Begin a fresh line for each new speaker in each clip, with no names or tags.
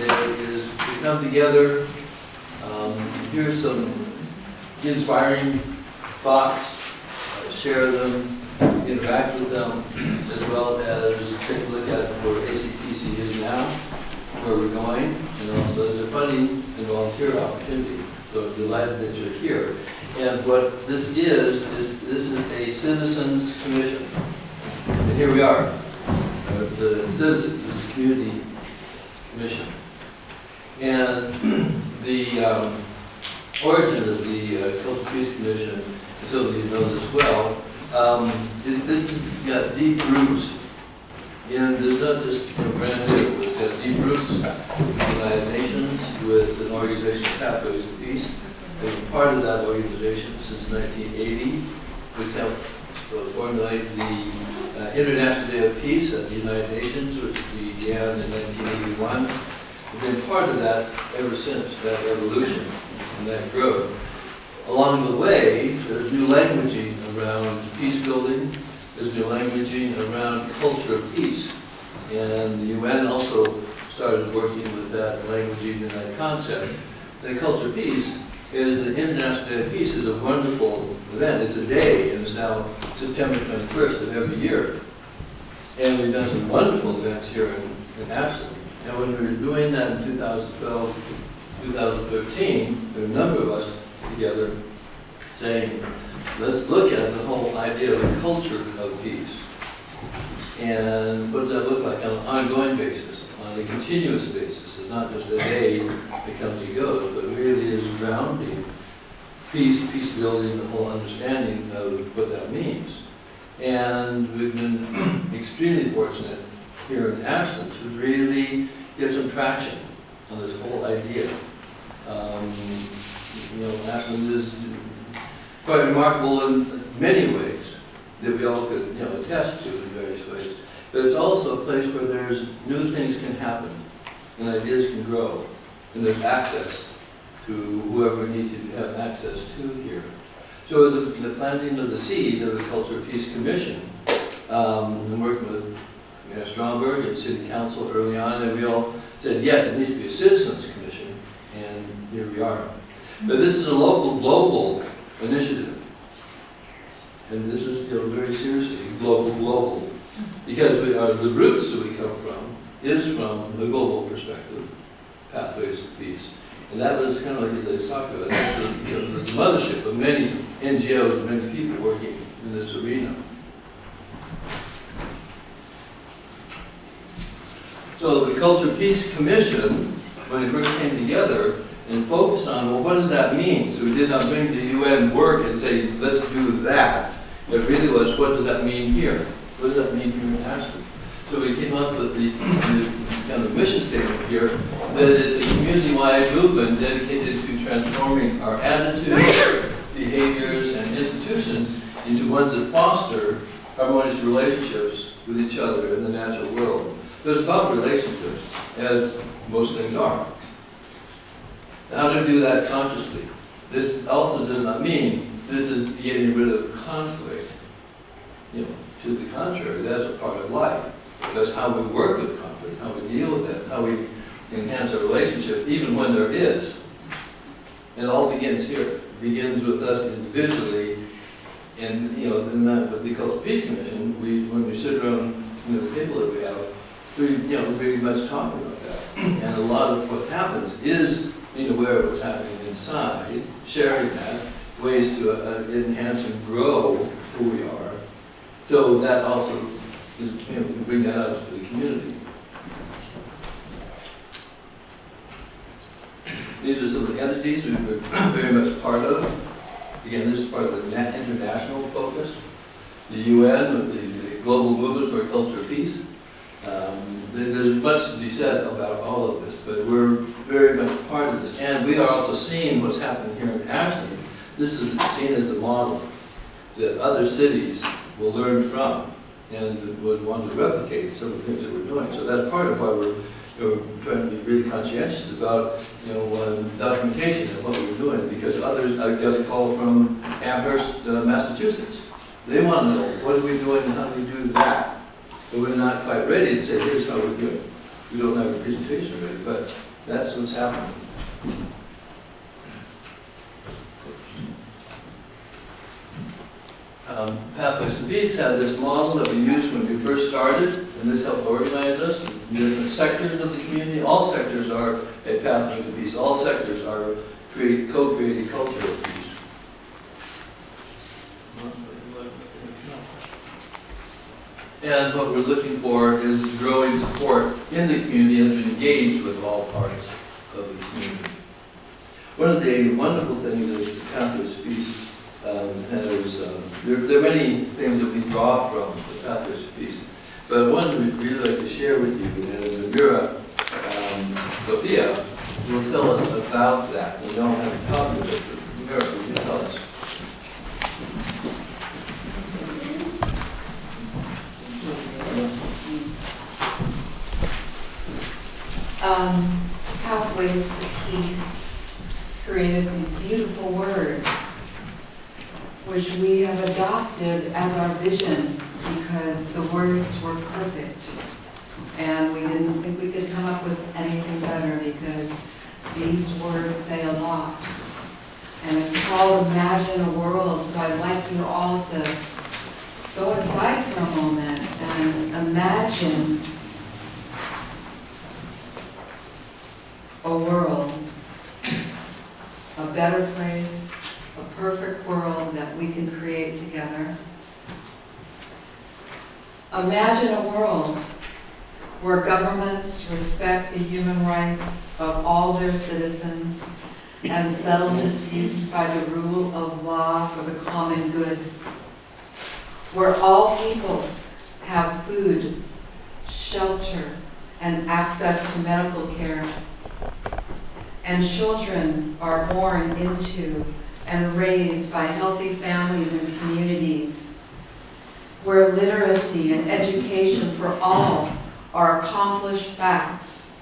today is to come together, hear some inspiring thoughts, share them, interact with them, as well as take a look at where ACPC is now, where we're going, and also as a funding and volunteer opportunity. So I'm delighted that you're here. And what this is this is a citizens commission. And here we are, the citizens community commission. And the origin of the Cultural Peace Commission, and some of you know this well, this has got deep roots in, it's not just brand new, it's got deep roots in the United Nations with an organization, Pathways to Peace. I've been part of that organization since 1980. We helped formulate the International Day of Peace at the United Nations, which began in 1981. We've been part of that ever since, that evolution and that growth. Along the way, there's new languaging around peace building, there's new languaging around culture of peace. And the UN also started working with that languaging and that concept. The culture of peace is the International Day of Peace is a wonderful event. It's a day, and it's now September 21st of every year. And we've done some wonderful events here in Ashland. And when we were doing that in 2012, 2013, there were a number of us together saying, let's look at the whole idea of a culture of peace. And what does that look like on an ongoing basis, on a continuous basis? It's not just a day that comes and goes, but really is grounding peace, peace building, the whole understanding of what that means. And we've been extremely fortunate here in Ashland to really get some traction on this whole idea. Ashland is quite remarkable in many ways that we all could attest to in various ways. But it's also a place where there's new things can happen and ideas can grow, and there's access to whoever we need to have access to here. So it was the planting of the seed of the Culture of Peace Commission, and working with Mayor Stromberg and City Council early on, and we all said, yes, it needs to be a citizens commission, and here we are. But this is a local, global initiative. And this is very seriously global. Because the roots that we come from is from the global perspective, Pathways to Peace. And that was kind of like they talked about, that's the mothership of many NGOs and many people working in this arena. So the Culture Peace Commission, when it first came together, and focused on, well, what does that mean? So we did not bring the UN work and say, let's do that. It really was, what does that mean here? What does that mean here in Ashland? So we came up with the kind of mission statement here, that it's a community-wide movement dedicated to transforming our attitudes, behaviors, and institutions into ones that foster harmonious relationships with each other in the natural world. So it's about relationships, as most things are. How to do that consciously. This also does not mean this is getting rid of conflict. To the contrary, that's a part of life. That's how we work with conflict, how we deal with it, how we enhance our relationship, even when there is. And it all begins here. It begins with us individually, and in that with the Cultural Peace Commission, when we sit around the table that we have, we very much talk about that. And a lot of what happens is being aware of what's happening inside, sharing that, ways to enhance and grow who we are. So that also, we can bring that out to the community. These are some of the entities we've been very much part of. Again, this is part of the international focus. The UN, with the global movement for a culture of peace. There's much to be said about all of this, but we're very much part of this. And we are also seeing what's happening here in Ashland. This is seen as a model that other cities will learn from and would want to replicate some of the things that we're doing. So that's part of why we're trying to be really conscientious about documentation of what we're doing, because others, I got a call from Amherst, Massachusetts. They want to know, what are we doing and how do we do that? But we're not quite ready to say, here's how we do it. We don't have a presentation ready, but That's what's happening. Pathways to Peace had this model that we used when we first started, and this helped organize us. The different sectors of the community, all sectors are a pathway to peace. All sectors are co-creating culture of peace. And what we're looking for is growing support in the community as we engage with all parts of the community. One of the wonderful things is the Pathways to Peace there are many things that we draw from the Pathways to Peace, but one we'd really like to share with you, and Mira, Sophia, will tell us about that. We don't have a copy of it, but Mira, will you tell us?
Pathways to Peace created these beautiful words, which we have adopted as our vision because the words were perfect. And we didn't think we could come up with anything better because these words say a lot. And it's called Imagine a World, so I'd like you all to go inside for a moment and imagine a world, a better place, a perfect world that we can create together. Imagine a world where governments respect the human rights of all their citizens and settle disputes by the rule of law for the common good, where all people have food, shelter, and access to medical care, and children are born into and raised by healthy families and communities, where literacy and education for all are accomplished facts,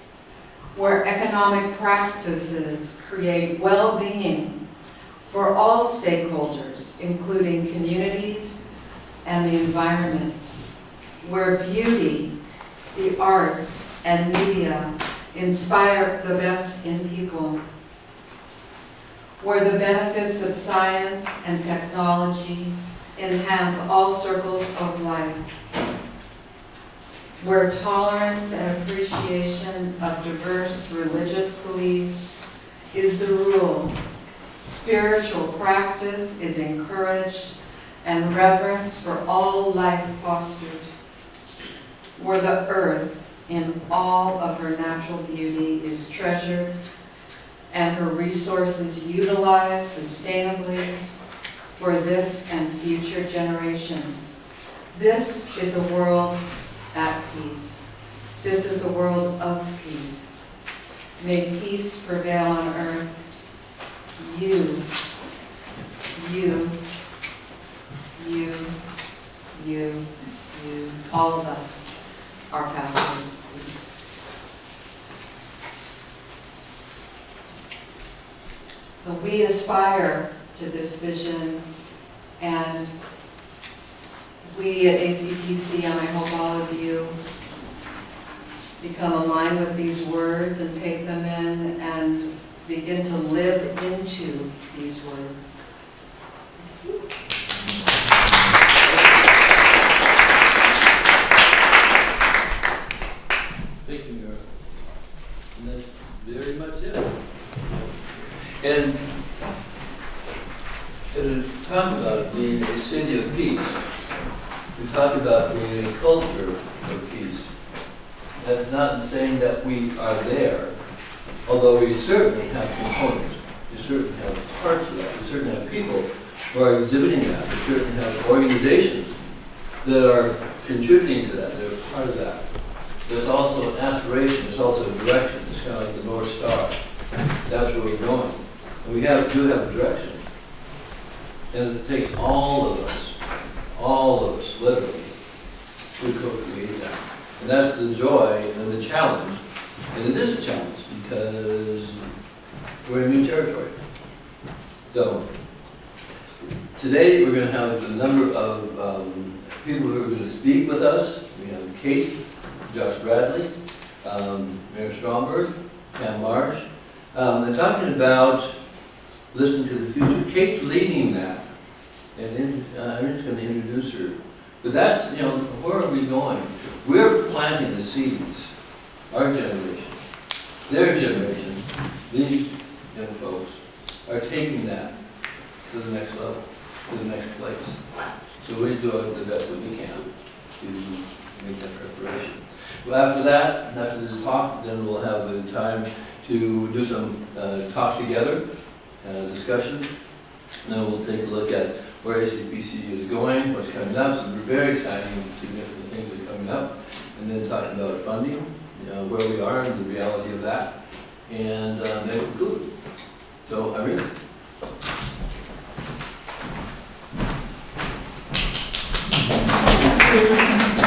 where economic practices create well-being for all stakeholders, including communities and the environment, where beauty, the arts, and media inspire the best in people, where the benefits of science and technology enhance all circles of life, where tolerance and appreciation of diverse religious beliefs is the rule, spiritual practice is encouraged, and reverence for all life fostered, where the earth in all of her natural beauty is treasured and her resources utilized sustainably for this and future generations. This is a world at peace. This is a world of peace. May peace prevail on earth. You, all of us are pathways of peace. So we aspire to this vision, and we at ACPC, and I hope all of you, become aligned with these words and take them in and begin to live into these words.
Thank you, Mira. And that's very much it. And to talk about being a city of peace, we talk about being a culture of peace. That's not saying that we are there, although we certainly have components. We certainly have parts of that. We certainly have people who are exhibiting that. We certainly have organizations that are contributing to that. They're part of that. There's also an aspiration. There's also a direction. It's kind of like the North Star. That's where we're going. And we do have a direction. And it takes all of us, literally, to co-create that. And that's the joy and the challenge. And it is a challenge because we're in new territory. So today we're going to have a number of people who are going to speak with us. We have Kate, Josh Bradley, Mayor Stromberg, Pam Marsh. They're talking about listening to the future. Kate's leading that, and I'm just going to introduce her. But that's, you know, where are we going? We're planting the seeds, our generation, their generation, these young folks are taking that to the next level, to the next place. So we do the best that we can to make that preparation. Well, after that, after the talk, then we'll have the time to do some talk together, discussion. Then we'll take a look at where ACPC is going, what's coming up. Some very exciting and significant things are coming up. And then talk about funding, where we are and the reality of that. And then conclude. So, Irene.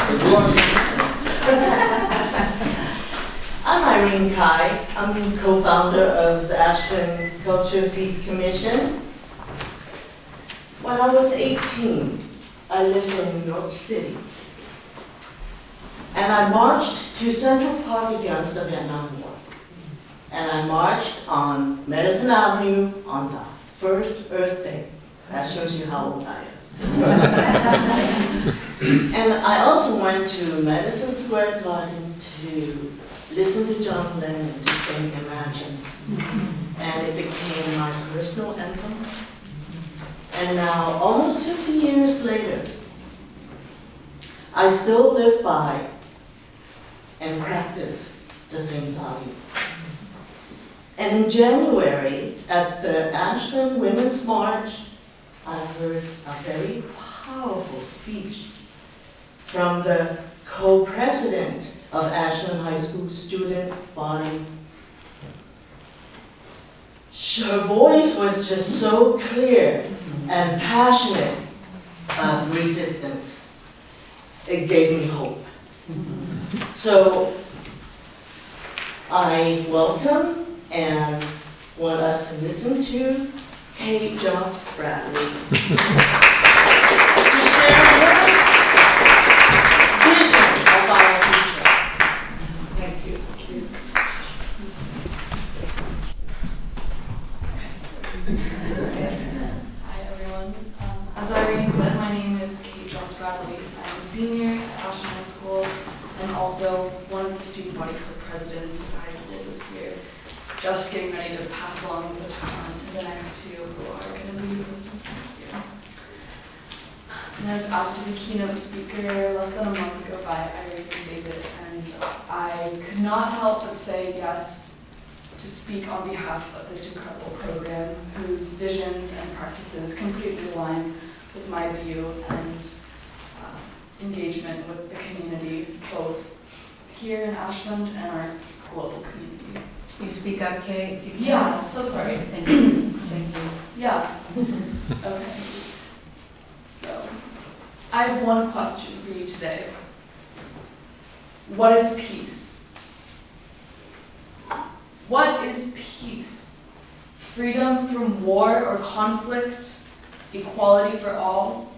Good morning.
I'm Irene Kai. I'm co-founder of the Ashland Culture Peace Commission. When I was 18, I lived in New York City. And I marched to Central Park against the Vietnam War. And I marched on Madison Avenue on the first Earth Day. That shows you how old I am. And I also went to Madison Square Garden to listen to John Lennon to sing Imagine. And it became my personal anthem. And now, almost 50 years later, I still live by and practice the same value. And in January, at the Ashland Women's March, I heard a very powerful speech from the co-president of Ashland High School student body. Her voice was just so clear and passionate of resistance. It gave me hope. So I welcome and want us to listen to Kate Jones Bradley to share her vision of our future. Thank you. Please.
Hi everyone. As Irene said, my name is Kate Jones Bradley. I'm a senior at Ashland High School and also one of the student body co-presidents of the high school this year. Just getting ready to pass along the baton to the next two who are going to be presidents next year. And I was asked to be keynote speaker less than a month ago by Irene and David, and I could not help but say yes to speak on behalf of this incredible program whose visions and practices completely align with my view and engagement with the community, both here in Ashland and our global community.
You speak up, Kate? If you can.
Yeah, so sorry.
Thank you. Thank you.
Yeah. Okay. So, I have one question for you today. What is peace? What is peace? Freedom from war or conflict? Equality for all?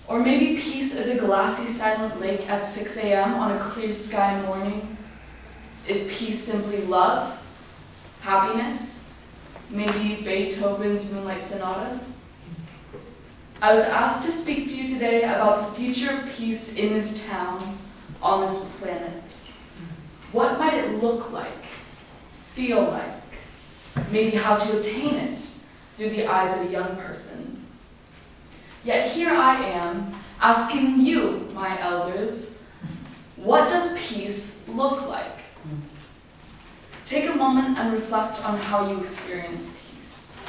Or maybe peace is a glassy, silent lake at 6 a.m. on a clear sky morning? Is peace simply love? Happiness? Maybe Beethoven's Moonlight Sonata? I was asked to speak to you today about the future of peace in this town, on this planet. What might it look like, feel like, maybe how to attain it through the eyes of a young person. Yet here I am, asking you, my elders, what does peace look like? Take a moment and reflect on how you experience peace.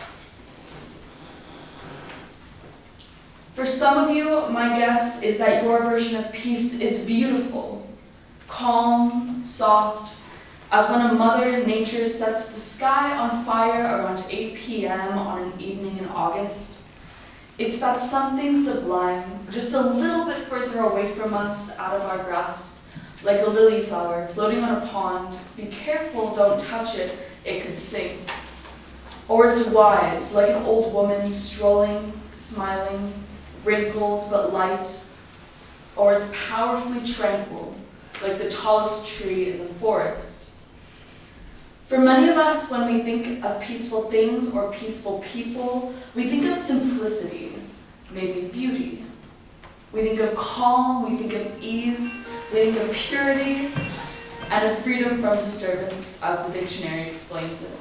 For some of you, my guess is that your version of peace is beautiful, calm, soft, as when a mother nature sets the sky on fire around 8 p.m. on an evening in August. It's that something sublime, just a little bit further away from us, out of our grasp, like a lily flower floating on a pond. Be careful, don't touch it, it could sink. Or it's wise, like an old woman strolling, smiling, wrinkled but light. Or it's powerfully tranquil, like the tallest tree in the forest. For many of us, when we think of peaceful things or peaceful people, we think of simplicity, maybe beauty. We think of calm, we think of ease, we think of purity, and of freedom from disturbance, as the dictionary explains it.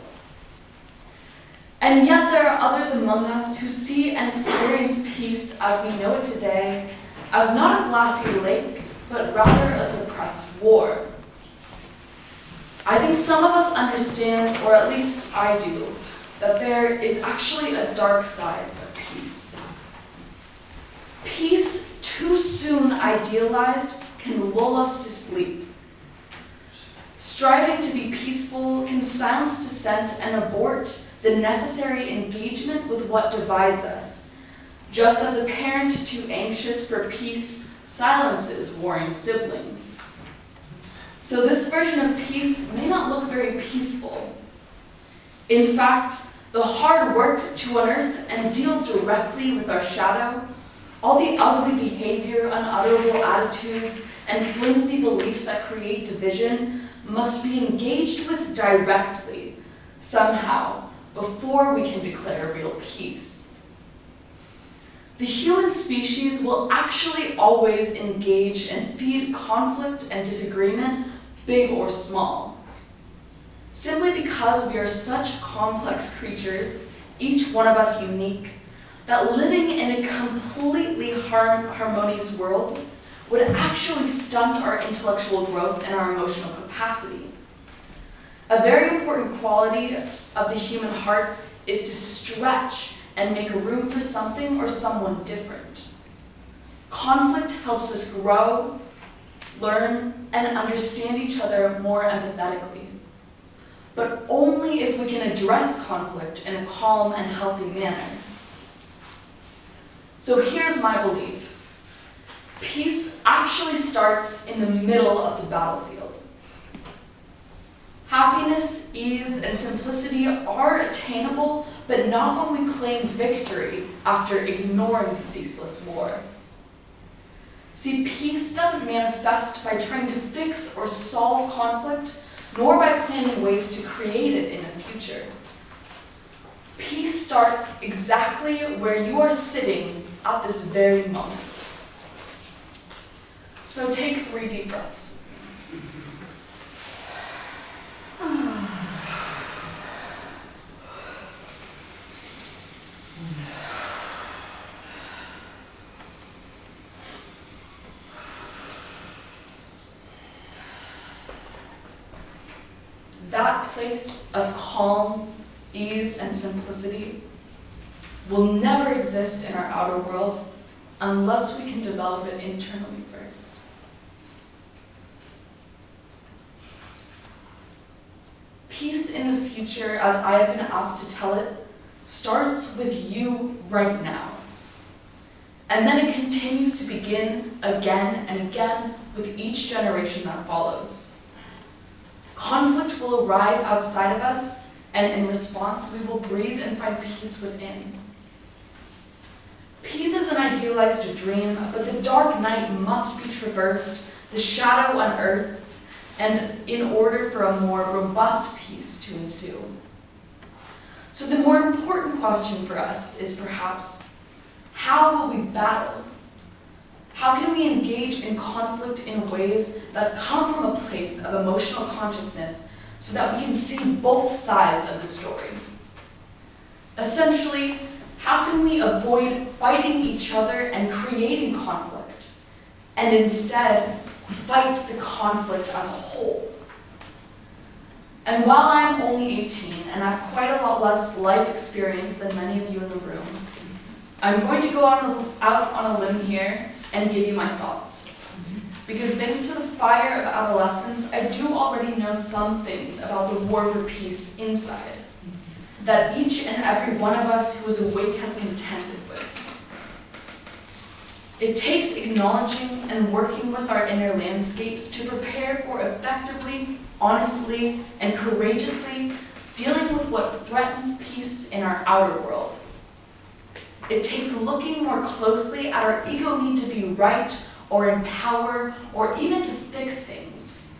And yet there are others among us who see and experience peace as we know it today as not a glassy lake, but rather a suppressed war. I think some of us understand, or at least I do, that there is actually a dark side of peace. Peace, too soon idealized, can lull us to sleep. Striving to be peaceful can silence dissent and abort the necessary engagement with what divides us, just as a parent too anxious for peace silences warring siblings. So this version of peace may not look very peaceful. In fact, the hard work to unearth and deal directly with our shadow, all the ugly behavior, unutterable attitudes, and flimsy beliefs that create division must be engaged with directly, somehow, before we can declare real peace. The human species will actually always engage and feed conflict and disagreement, big or small. Simply because we are such complex creatures, each one of us unique, that living in a completely harmonious world would actually stunt our intellectual growth and our emotional capacity. A very important quality of the human heart is to stretch and make room for something or someone different. Conflict helps us grow, learn, and understand each other more empathetically, but only if we can address conflict in a calm and healthy manner. So here's my belief. Peace actually starts in the middle of the battlefield. Happiness, ease, and simplicity are attainable, but not when we claim victory after ignoring the ceaseless war. See, peace doesn't manifest by trying to fix or solve conflict, nor by planning ways to create it in the future. Peace starts exactly where you are sitting at this very moment. So take 3 deep breaths. That place of calm, ease, and simplicity will never exist in our outer world unless we can develop it internally first. Peace in the future, as I have been asked to tell it, starts with you right now. And then it continues to begin again and again with each generation that follows. Conflict will arise outside of us, and in response, we will breathe and find peace within. Peace is an idealized dream, but the dark night must be traversed, the shadow unearthed, and in order for a more robust peace to ensue. So the more important question for us is perhaps, how will we battle? How can we engage in conflict in ways that come from a place of emotional consciousness so that we can see both sides of the story? Essentially, how can we avoid fighting each other and creating conflict, and instead fight the conflict as a whole? And while I'm only 18 and have quite a lot less life experience than many of you in the room, I'm going to go out on a limb here and give you my thoughts. Because thanks to the fire of adolescence, I do already know some things about the war for peace inside, that each and every one of us who is awake has contended with. It takes acknowledging and working with our inner landscapes to prepare for effectively, honestly, and courageously dealing with what threatens peace in our outer world. It takes looking more closely at our ego need to be right or in power or even to fix things.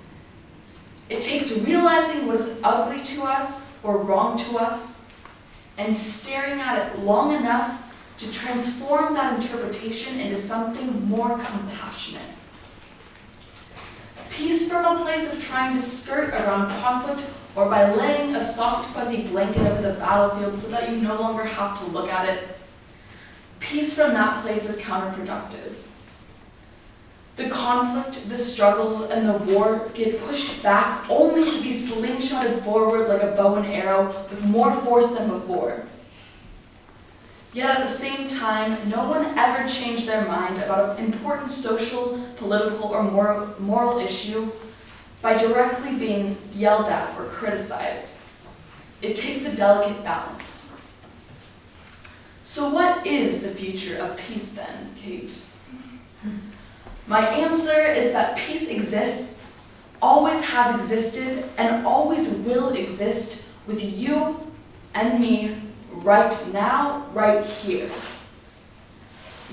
It takes realizing what is ugly to us or wrong to us and staring at it long enough to transform that interpretation into something more compassionate. Peace from a place of trying to skirt around conflict or by laying a soft, fuzzy blanket over the battlefield so that you no longer have to look at it. Peace from that place is counterproductive. The conflict, the struggle, and the war get pushed back only to be slingshotted forward like a bow and arrow with more force than before. Yet at the same time, no one ever changed their mind about an important social, political, or moral issue by directly being yelled at or criticized. It takes a delicate balance. So what is the future of peace then, Kate? My answer is that peace exists, always has existed, and always will exist with you and me right now, right here.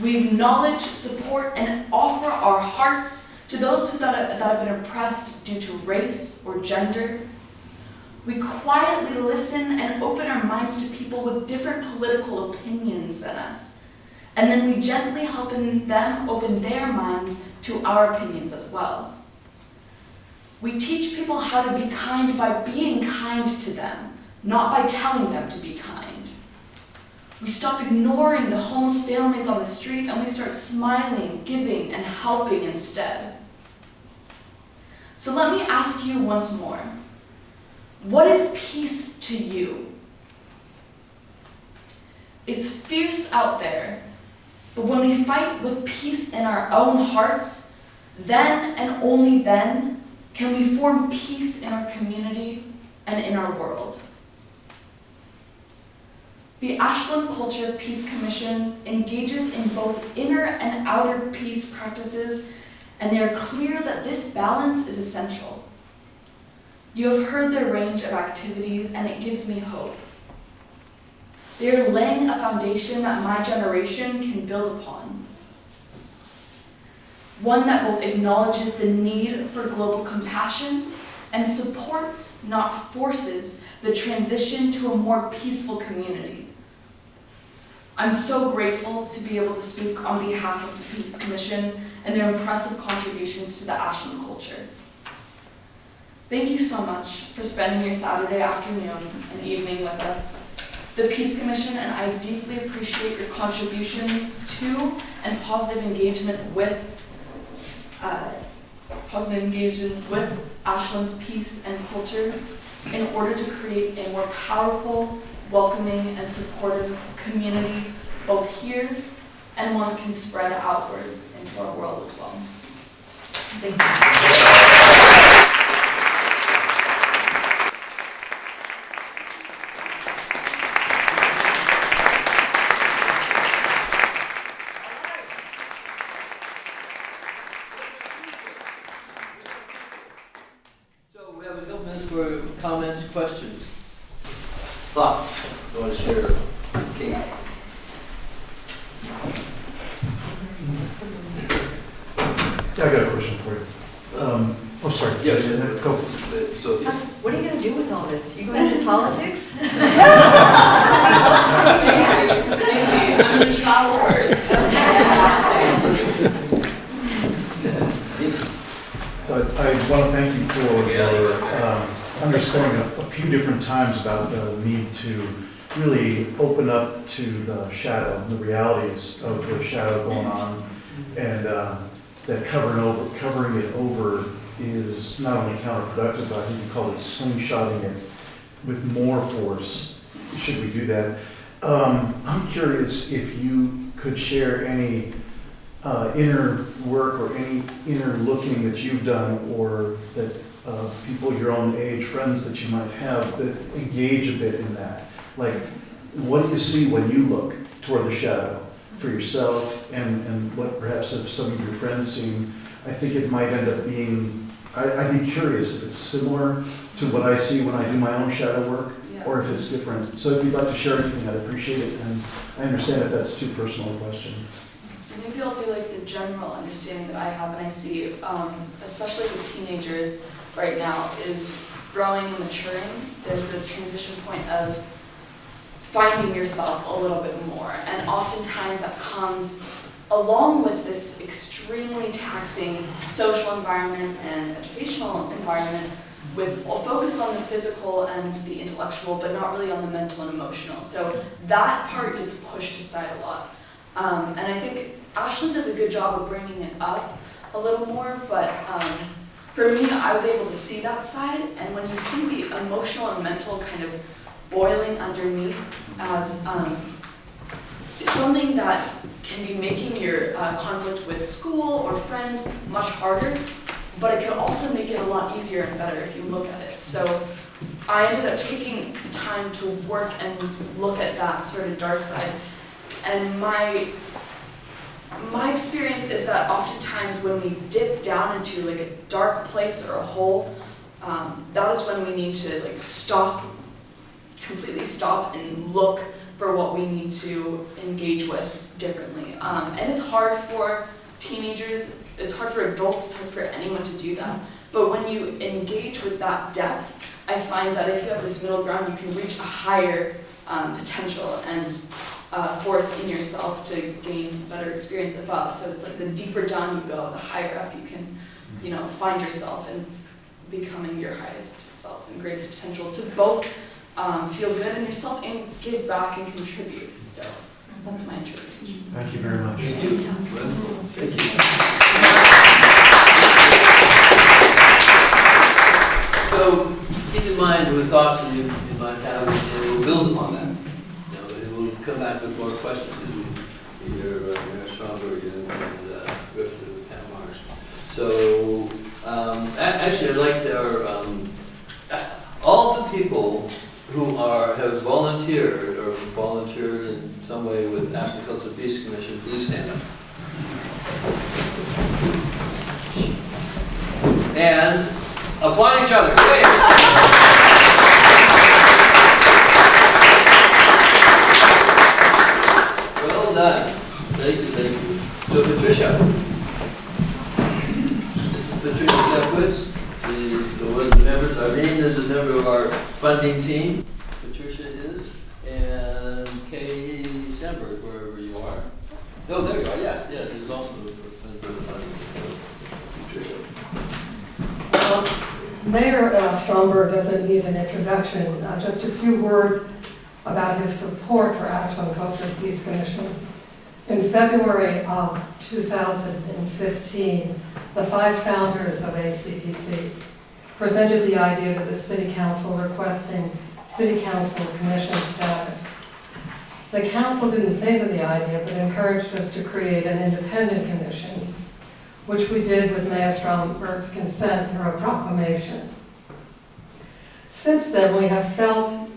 We acknowledge, support, and offer our hearts to those that have been oppressed due to race or gender. We quietly listen and open our minds to people with different political opinions than us. And then we gently help them open their minds to our opinions as well. We teach people how to be kind by being kind to them, not by telling them to be kind. We stop ignoring the homeless families on the street and we start smiling, giving, and helping instead. So let me ask you once more, what is peace to you? It's fierce out there, but when we fight with peace in our own hearts, then and only then can we form peace in our community and in our world. The Ashland Culture Peace Commission engages in both inner and outer peace practices, and they are clear that this balance is essential. You have heard their range of activities, and it gives me hope. They are laying a foundation that my generation can build upon. One that both acknowledges the need for global compassion and supports, not forces, the transition to a more peaceful community. I'm so grateful to be able to speak on behalf of the Peace Commission and their impressive contributions to the Ashland culture. Thank you so much for spending your Saturday afternoon and evening with us. The Peace Commission and I deeply appreciate your contributions to and positive engagement with Ashland's peace and culture in order to create a more powerful, welcoming, and supportive community, both here and one that can spread outwards into our world as well. Thank you.
So we have a couple minutes for comments, questions, thoughts you want to share. Kate?
Yeah, I got a question for you. Oh, sorry.
Yes.
Go.
So,
What are you going to do with all this? You going into politics?
Maybe. I'm going to travel first.
So I want to thank you for your understanding a few different times about the need to really open up to the shadow, the realities of the shadow going on, and that covering it over is not only counterproductive, but I think you call it slingshotting it with more force. Should we do that? I'm curious if you could share any inner work or any inner looking that you've done, or that people your own age, friends that you might have that engage a bit in that. Like, what do you see when you look toward the shadow for yourself, and what perhaps have some of your friends seen? I think it might end up being, I'd be curious if it's similar to what I see when I do my own shadow work, or if it's different. So if you'd like to share anything, I'd appreciate it, and I understand if that's too personal a question.
Maybe I'll do like the general understanding that I have and I see, especially with teenagers, right now is growing and maturing. There's this transition point of finding yourself a little bit more, and oftentimes that comes along with this extremely taxing social environment and educational environment with a focus on the physical and the intellectual, but not really on the mental and emotional. So that part gets pushed aside a lot. And I think Ashland does a good job of bringing it up a little more, but for me, I was able to see that side, and when you see the emotional and mental kind of boiling underneath as something that can be making your conflict with school or friends much harder, but it can also make it a lot easier and better if you look at it. So I ended up taking time to work and look at that sort of dark side. And my experience is that oftentimes when we dip down into like a dark place or a hole, that is when we need to like completely stop and look for what we need to engage with differently. And it's hard for teenagers, it's hard for adults, it's hard for anyone to do that. But when you engage with that depth, I find that if you have this middle ground, you can reach a higher potential and force in yourself to gain better experience above. So it's like the deeper down you go, the higher up you can, find yourself and becoming your highest self and greatest potential to both feel good in yourself and give back and contribute. So that's my interpretation.
Thank you very much.
Thank you. Thank you. So keep in mind the thoughts that you might have, and we'll build upon that. And we'll come back with more questions as we hear Mayor Stronger and go to Pam Marsh. So actually, I'd like all the people who have volunteered or volunteered in some way with Ashland Cultural Peace Commission, please stand up. And applaud each other. Yay! Well done. Thank you. So Patricia. This is Patricia Sepwitz. She's one of the members. Irene is a member of our funding team. Patricia is. And Kay Sandberg, wherever you are. Oh, there you are. Yes, he's also a member of the funding team. Patricia.
Mayor Stromberg doesn't need an introduction. Just a few words about his support for Ashland Cultural Peace Commission. In February of 2015, the 5 founders of ACPC presented the idea to the City Council requesting City Council Commission status. The Council didn't favor the idea, but encouraged us to create an independent commission, which we did with Mayor Stromberg's consent through a proclamation. Since then, we have felt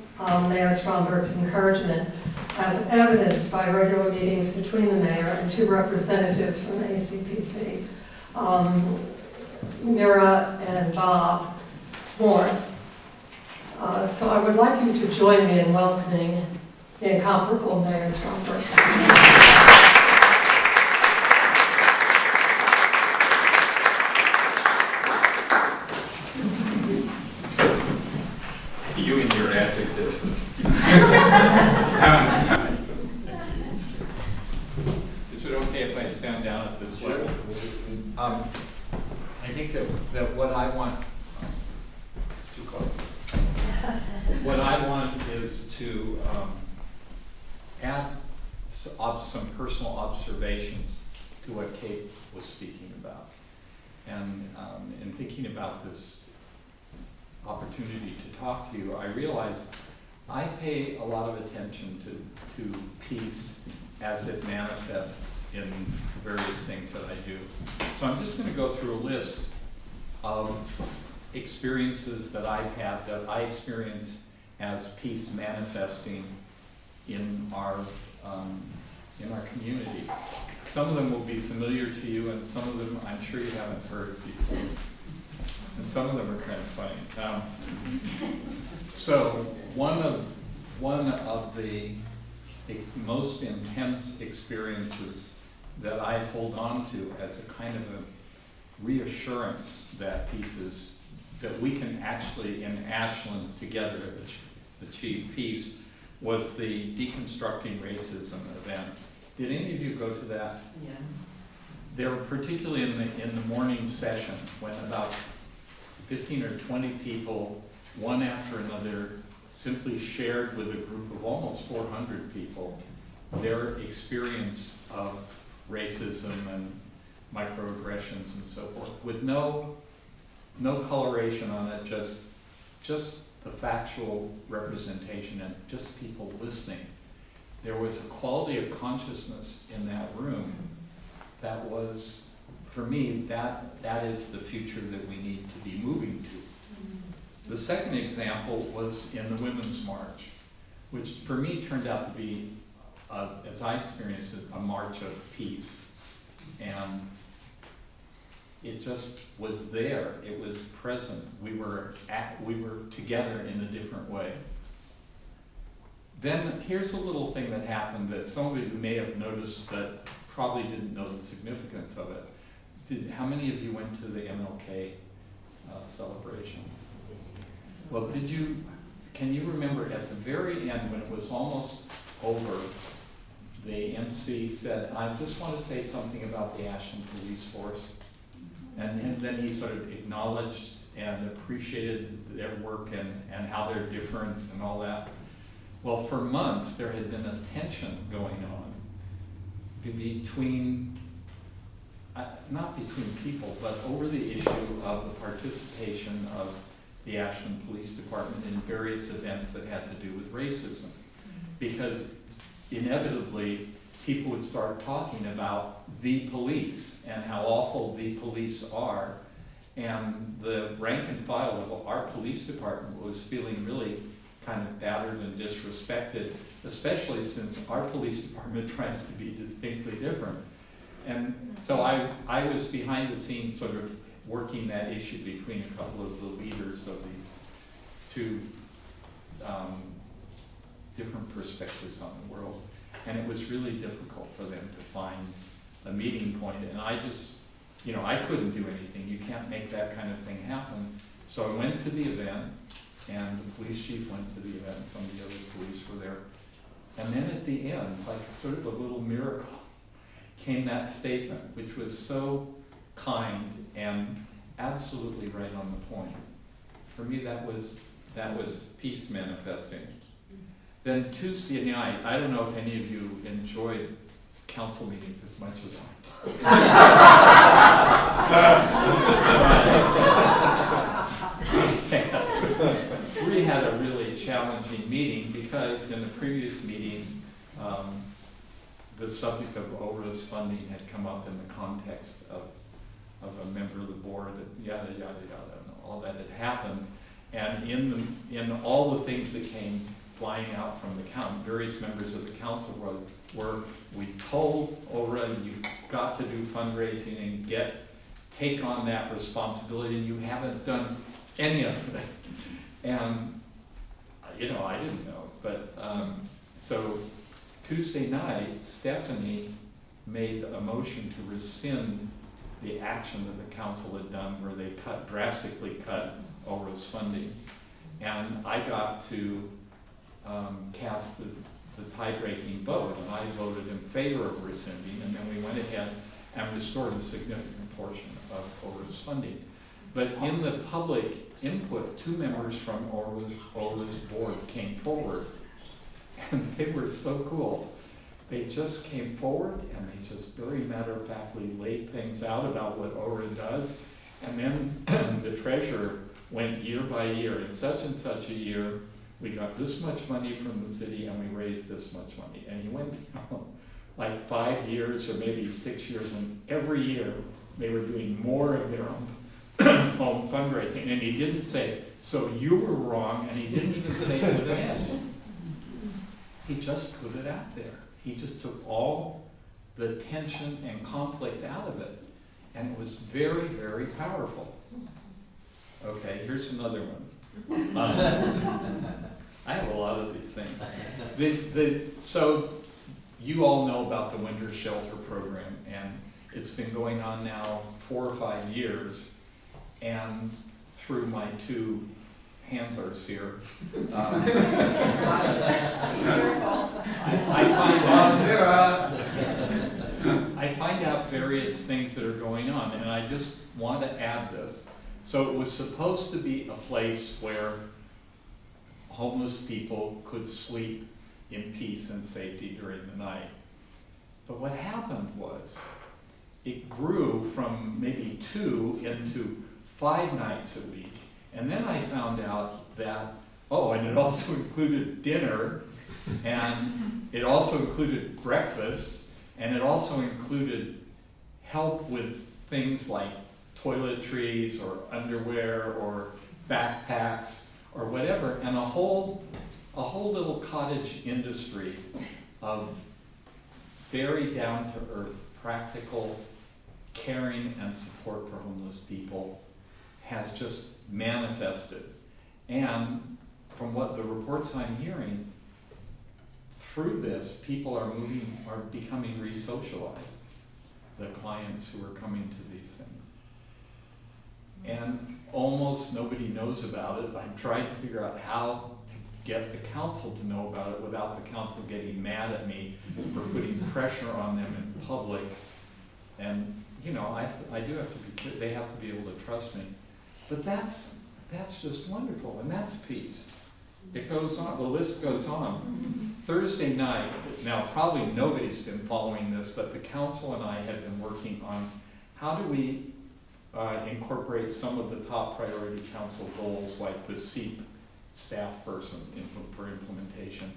Mayor Stromberg's encouragement as evidenced by regular meetings between the mayor and 2 representatives from ACPC, Mira and Bob Morse. So I would like you to join me in welcoming the incomparable Mayor Stromberg.
You and your adjectives. Is it okay if I stand down at this level? I think that what I want, it's too close. What I want is to add some personal observations to what Kate was speaking about. And in thinking about this opportunity to talk to you, I realized I pay a lot of attention to peace as it manifests in various things that I do. So I'm just going to go through a list of experiences that I've had that I experience as peace manifesting in our community. Some of them will be familiar to you, and some of them I'm sure you haven't heard before. And some of them are kind of funny. So one of the most intense experiences that I hold on to as a kind of a reassurance that peace is that we can actually, in Ashland, together achieve peace was the Deconstructing Racism event. Did any of you go to that?
Yeah.
There were particularly in the morning session when about 15 or 20 people, one after another, simply shared with a group of almost 400 people their experience of racism and microaggressions and so forth, with no coloration on it, just the factual representation and just people listening. There was a quality of consciousness in that room that was, for me, that is the future that we need to be moving to. The second example was in the Women's March, which for me turned out to be, as I experienced it, a march of peace. And it just was there. It was present. We were together in a different way. Then here's a little thing that happened that some of you may have noticed but probably didn't know the significance of it. How many of you went to the MLK celebration? Well, can you remember at the very end when it was almost over, the MC said, I just want to say something about the Ashland Police Force. And then he sort of acknowledged and appreciated their work and how they're different and all that. Well, for months there had been a tension going on between, not between people, but over the issue of the participation of the Ashland Police Department in various events that had to do with racism. Because inevitably, people would start talking about the police and how awful the police are. And the rank and file of our police department was feeling really kind of battered and disrespected, especially since our police department tries to be distinctly different. And so I was behind the scenes sort of working that issue between a couple of the leaders of these two different perspectives on the world. And it was really difficult for them to find a meeting point. And I just, I couldn't do anything. You can't make that kind of thing happen. So I went to the event, and the police chief went to the event, and some of the other police were there. And then at the end, like sort of a little miracle, came that statement, which was so kind and absolutely right on the point. For me, that was peace manifesting. Then Tuesday night, I don't know if any of you enjoyed council meetings as much as I do. We had a really challenging meeting because in the previous meeting, the subject of ORA's funding had come up in the context of a member of the board, yada, yada, yada, and all that had happened. And in all the things that came flying out from the council, various members of the council we told ORA, you've got to do fundraising and take on that responsibility, and you haven't done any of it. And, I didn't know, but, so Tuesday night, Stephanie made a motion to rescind the action that the council had done where they drastically cut ORA's funding. And I got to cast the tie-breaking vote, and I voted in favor of rescinding, and then we went ahead and restored a significant portion of ORA's funding. But in the public input, 2 members from ORA's board came forward, and they were so cool. They just came forward, and they just very matter-of-factly laid things out about what ORA does, and then the treasurer went year by year. In such and such a year, we got this much money from the city and we raised this much money. And he went like 5 years or maybe 6 years, and every year they were doing more of their own fundraising. And he didn't say, so you were wrong, and he didn't even say it with an edge. He just put it out there. He just took all the tension and conflict out of it. And it was very, very powerful. Okay, here's another one. I have a lot of these things. So you all know about the winter shelter program, and it's been going on now 4 or 5 years. And through my two handlers here. I find out various things that are going on, and I just want to add this. So it was supposed to be a place where homeless people could sleep in peace and safety during the night. But what happened was, it grew from maybe 2 into 5 nights a week. And then I found out that, and it also included dinner, and it also included breakfast, and it also included help with things like toiletries or underwear or backpacks or whatever, and a whole little cottage industry of very down-to-earth, practical caring and support for homeless people has just manifested. And from what the reports I'm hearing, through this, people are becoming re-socialized, the clients who are coming to these things. And almost nobody knows about it. I'm trying to figure out how to get the council to know about it without the council getting mad at me for putting pressure on them in public. And I do have to be. They have to be able to trust me. But that's just wonderful, and that's peace. It goes on. The list goes on. Thursday night. Now, probably nobody's been following this, but the council and I have been working on how do we incorporate some of the top priority council goals, like the SEEP staff person for implementation,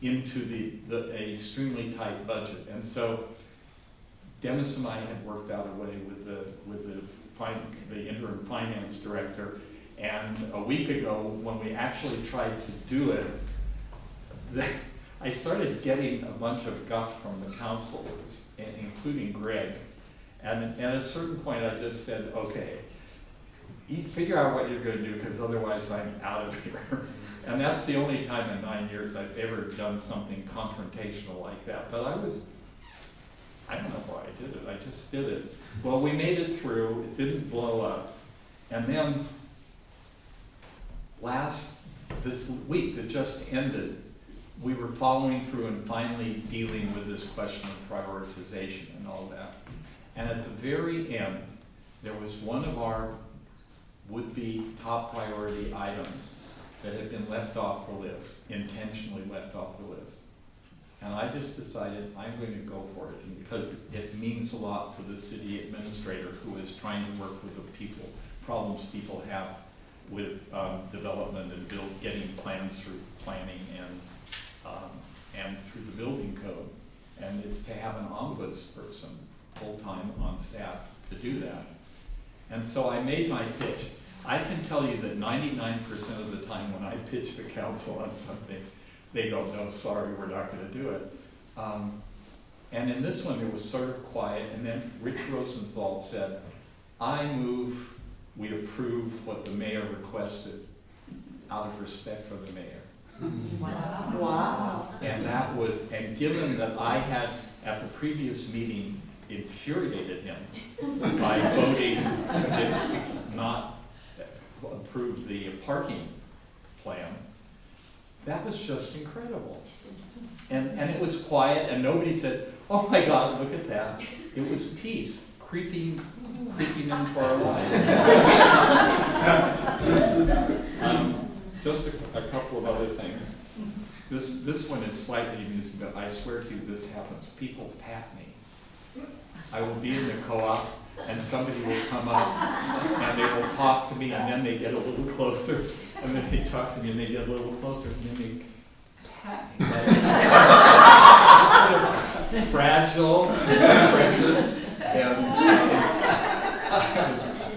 into the extremely tight budget. And so Dennis and I had worked out a way with the interim finance director, and a week ago when we actually tried to do it, I started getting a bunch of guff from the councilors, including Greg. And at a certain point I just said, okay, you figure out what you're going to do, because otherwise I'm out of here. And that's the only time in 9 years I've ever done something confrontational like that. But I don't know why I did it, I just did it. Well, we made it through, it didn't blow up. And then this week that just ended, we were following through and finally dealing with this question of prioritization and all that. And at the very end, there was one of our would-be top priority items that had been left off the list, intentionally left off the list. And I just decided I'm going to go for it, because it means a lot to the city administrator who is trying to work with the problems people have with development and getting plans through planning and through the building code. And it's to have an ombudsperson full-time on staff to do that. And so I made my pitch. I can tell you that 99% of the time when I pitch the council on something, they go, no, sorry, we're not going to do it. And in this one, it was sort of quiet, and then Rich Rosenthal said, I move we approve what the mayor requested out of respect for the mayor.
Wow.
Wow.
And given that I had, at the previous meeting, infuriated him by voting to not approve the parking plan, that was just incredible. And it was quiet, and nobody said, oh my God, look at that. It was peace creeping into our lives. Just a couple of other things. This one is slightly amusing, but I swear to you this happens. People pat me. I will be in the co-op, and somebody will come up, and they will talk to me, and then they get a little closer, and then they talk to me, and they get a little closer, and then they pat me. Sort of fragile, precious, and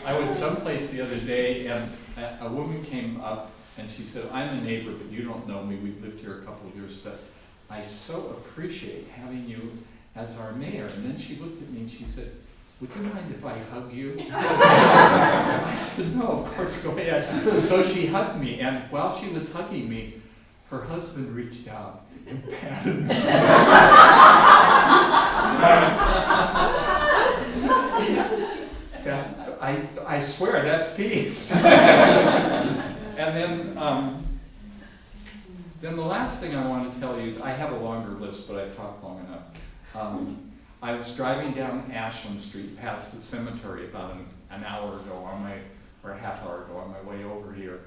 I was someplace the other day, and a woman came up, and she said, I'm a neighbor, but you don't know me. We've lived here a couple of years, but I so appreciate having you as our mayor. And then she looked at me and she said, would you mind if I hug you? I said, no, of course, go ahead. So she hugged me, and while she was hugging me, her husband reached out and patted me. I swear, that's peace. last thing I want to tell you, I have a longer list, but I've talked long enough. I was driving down Ashland Street past the cemetery about an hour ago or a half hour ago on my way over here.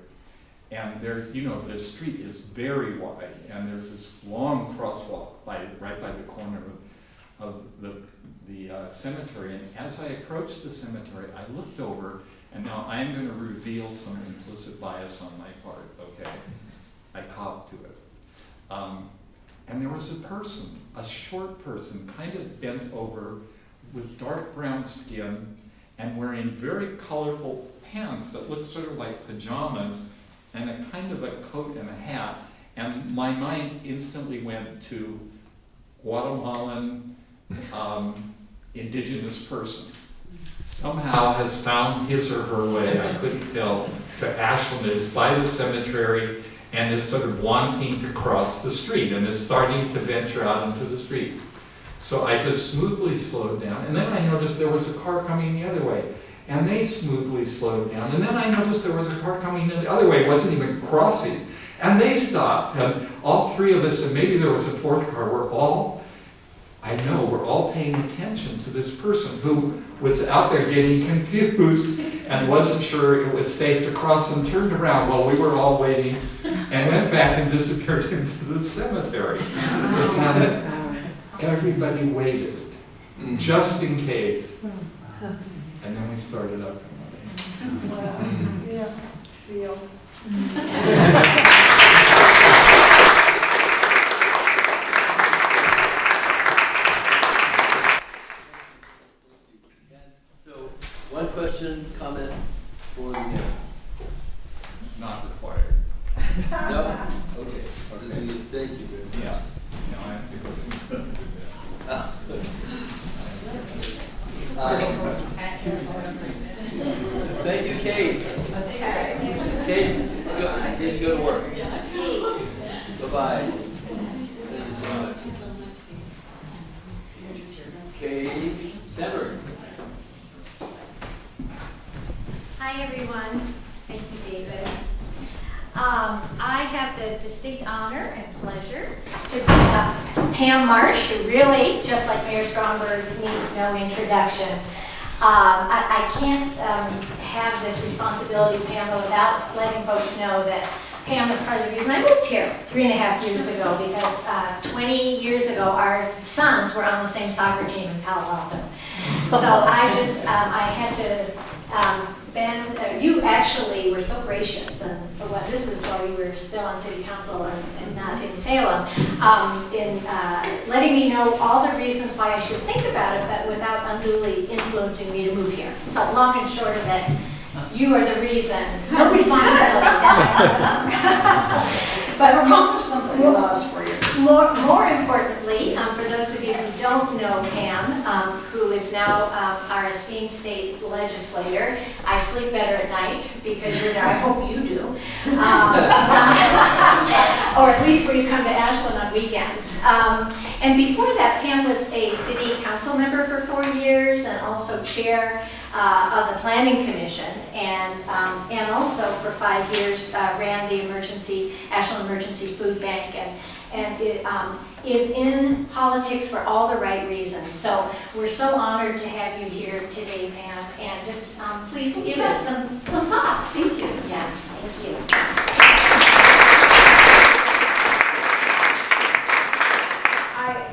And there's, the street is very wide, and there's this long crosswalk right by the corner of the cemetery. And as I approached the cemetery, I looked over, and now I'm going to reveal some implicit bias on my part, okay? I copped to it. And there was a person, a short person, kind of bent over with dark brown skin and wearing very colorful pants that looked sort of like pajamas and a kind of a coat and a hat. And my mind instantly went to Guatemalan indigenous person. Somehow has found his or her way, I couldn't tell, to Ashland, is by the cemetery, and is sort of wanting to cross the street and is starting to venture out into the street. So I just smoothly slowed down, and then I noticed there was a car coming the other way, and they smoothly slowed down, and then I noticed there was a car coming the other way, wasn't even crossing, and they stopped, and all three of us, and maybe there was a fourth car, we're all paying attention to this person who was out there getting confused and wasn't sure it was safe to cross, and turned around while we were all waiting and went back and disappeared into the cemetery. And everybody waited, just in case. And then we started up and running.
Yeah, feel.
So, one question, comment for the mayor?
Not required.
No? Okay. Thank you very much.
Yeah. Now I have to go through
Thank you, Kate. Kate, you go to work. Bye-bye. Thank you so much. Kate Semmer.
Hi, everyone. Thank you, David. I have the distinct honor and pleasure to bring up Pam Marsh, who really, just like Mayor Stromberg, needs no introduction. I can't have this responsibility, Pam, without letting folks know that Pam was part of the reason I moved here 3.5 years ago, because 20 years ago, our sons were on the same soccer team in Palo Alto. So I had to bend. You actually were so gracious, and this was while you were still on city council and not in Salem, in letting me know all the reasons why I should think about it, but without unduly influencing me to move here. So long and short of it, you are the reason. No responsibility. But
I've accomplished something with us for you.
More importantly, for those of you who don't know Pam, who is now our esteemed state legislator, I sleep better at night because you're there. I hope you do. Or at least when you come to Ashland on weekends. And before that, Pam was a city council member for 4 years and also chair of the Planning Commission, and also for 5 years ran the Ashland Emergency Food Bank, and it is in politics for all the right reasons. So we're so honored to have you here today, Pam, and just please give us some thoughts. Thank you. Yeah, thank you.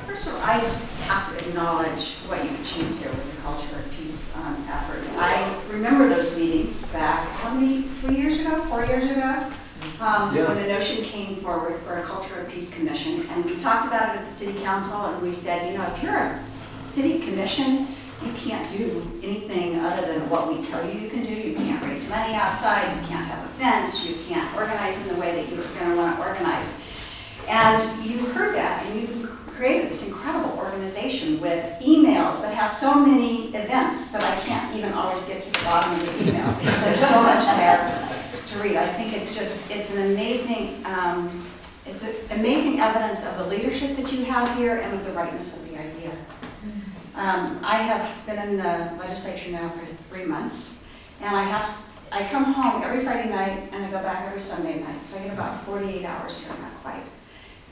First of all, I just have to acknowledge what you've achieved here with the Culture of Peace effort. I remember those meetings back, how many, 3 years ago, 4 years ago? When the notion came forward for a Culture of Peace Commission, and we talked about it at the City Council, and we said, if you're a City Commission, you can't do anything other than what we tell you can do. You can't raise money outside, you can't have events, you can't organize in the way that you're going to want to organize. And you heard that, and you created this incredible organization with emails that have so many events that I can't even always get to the bottom of the email because there's so much there to read. I think it's an amazing, amazing evidence of the leadership that you have here and of the rightness of the idea. I have been in the legislature now for 3 months, and I come home every Friday night and I go back every Sunday night, so I get about 48 hours here, not quite.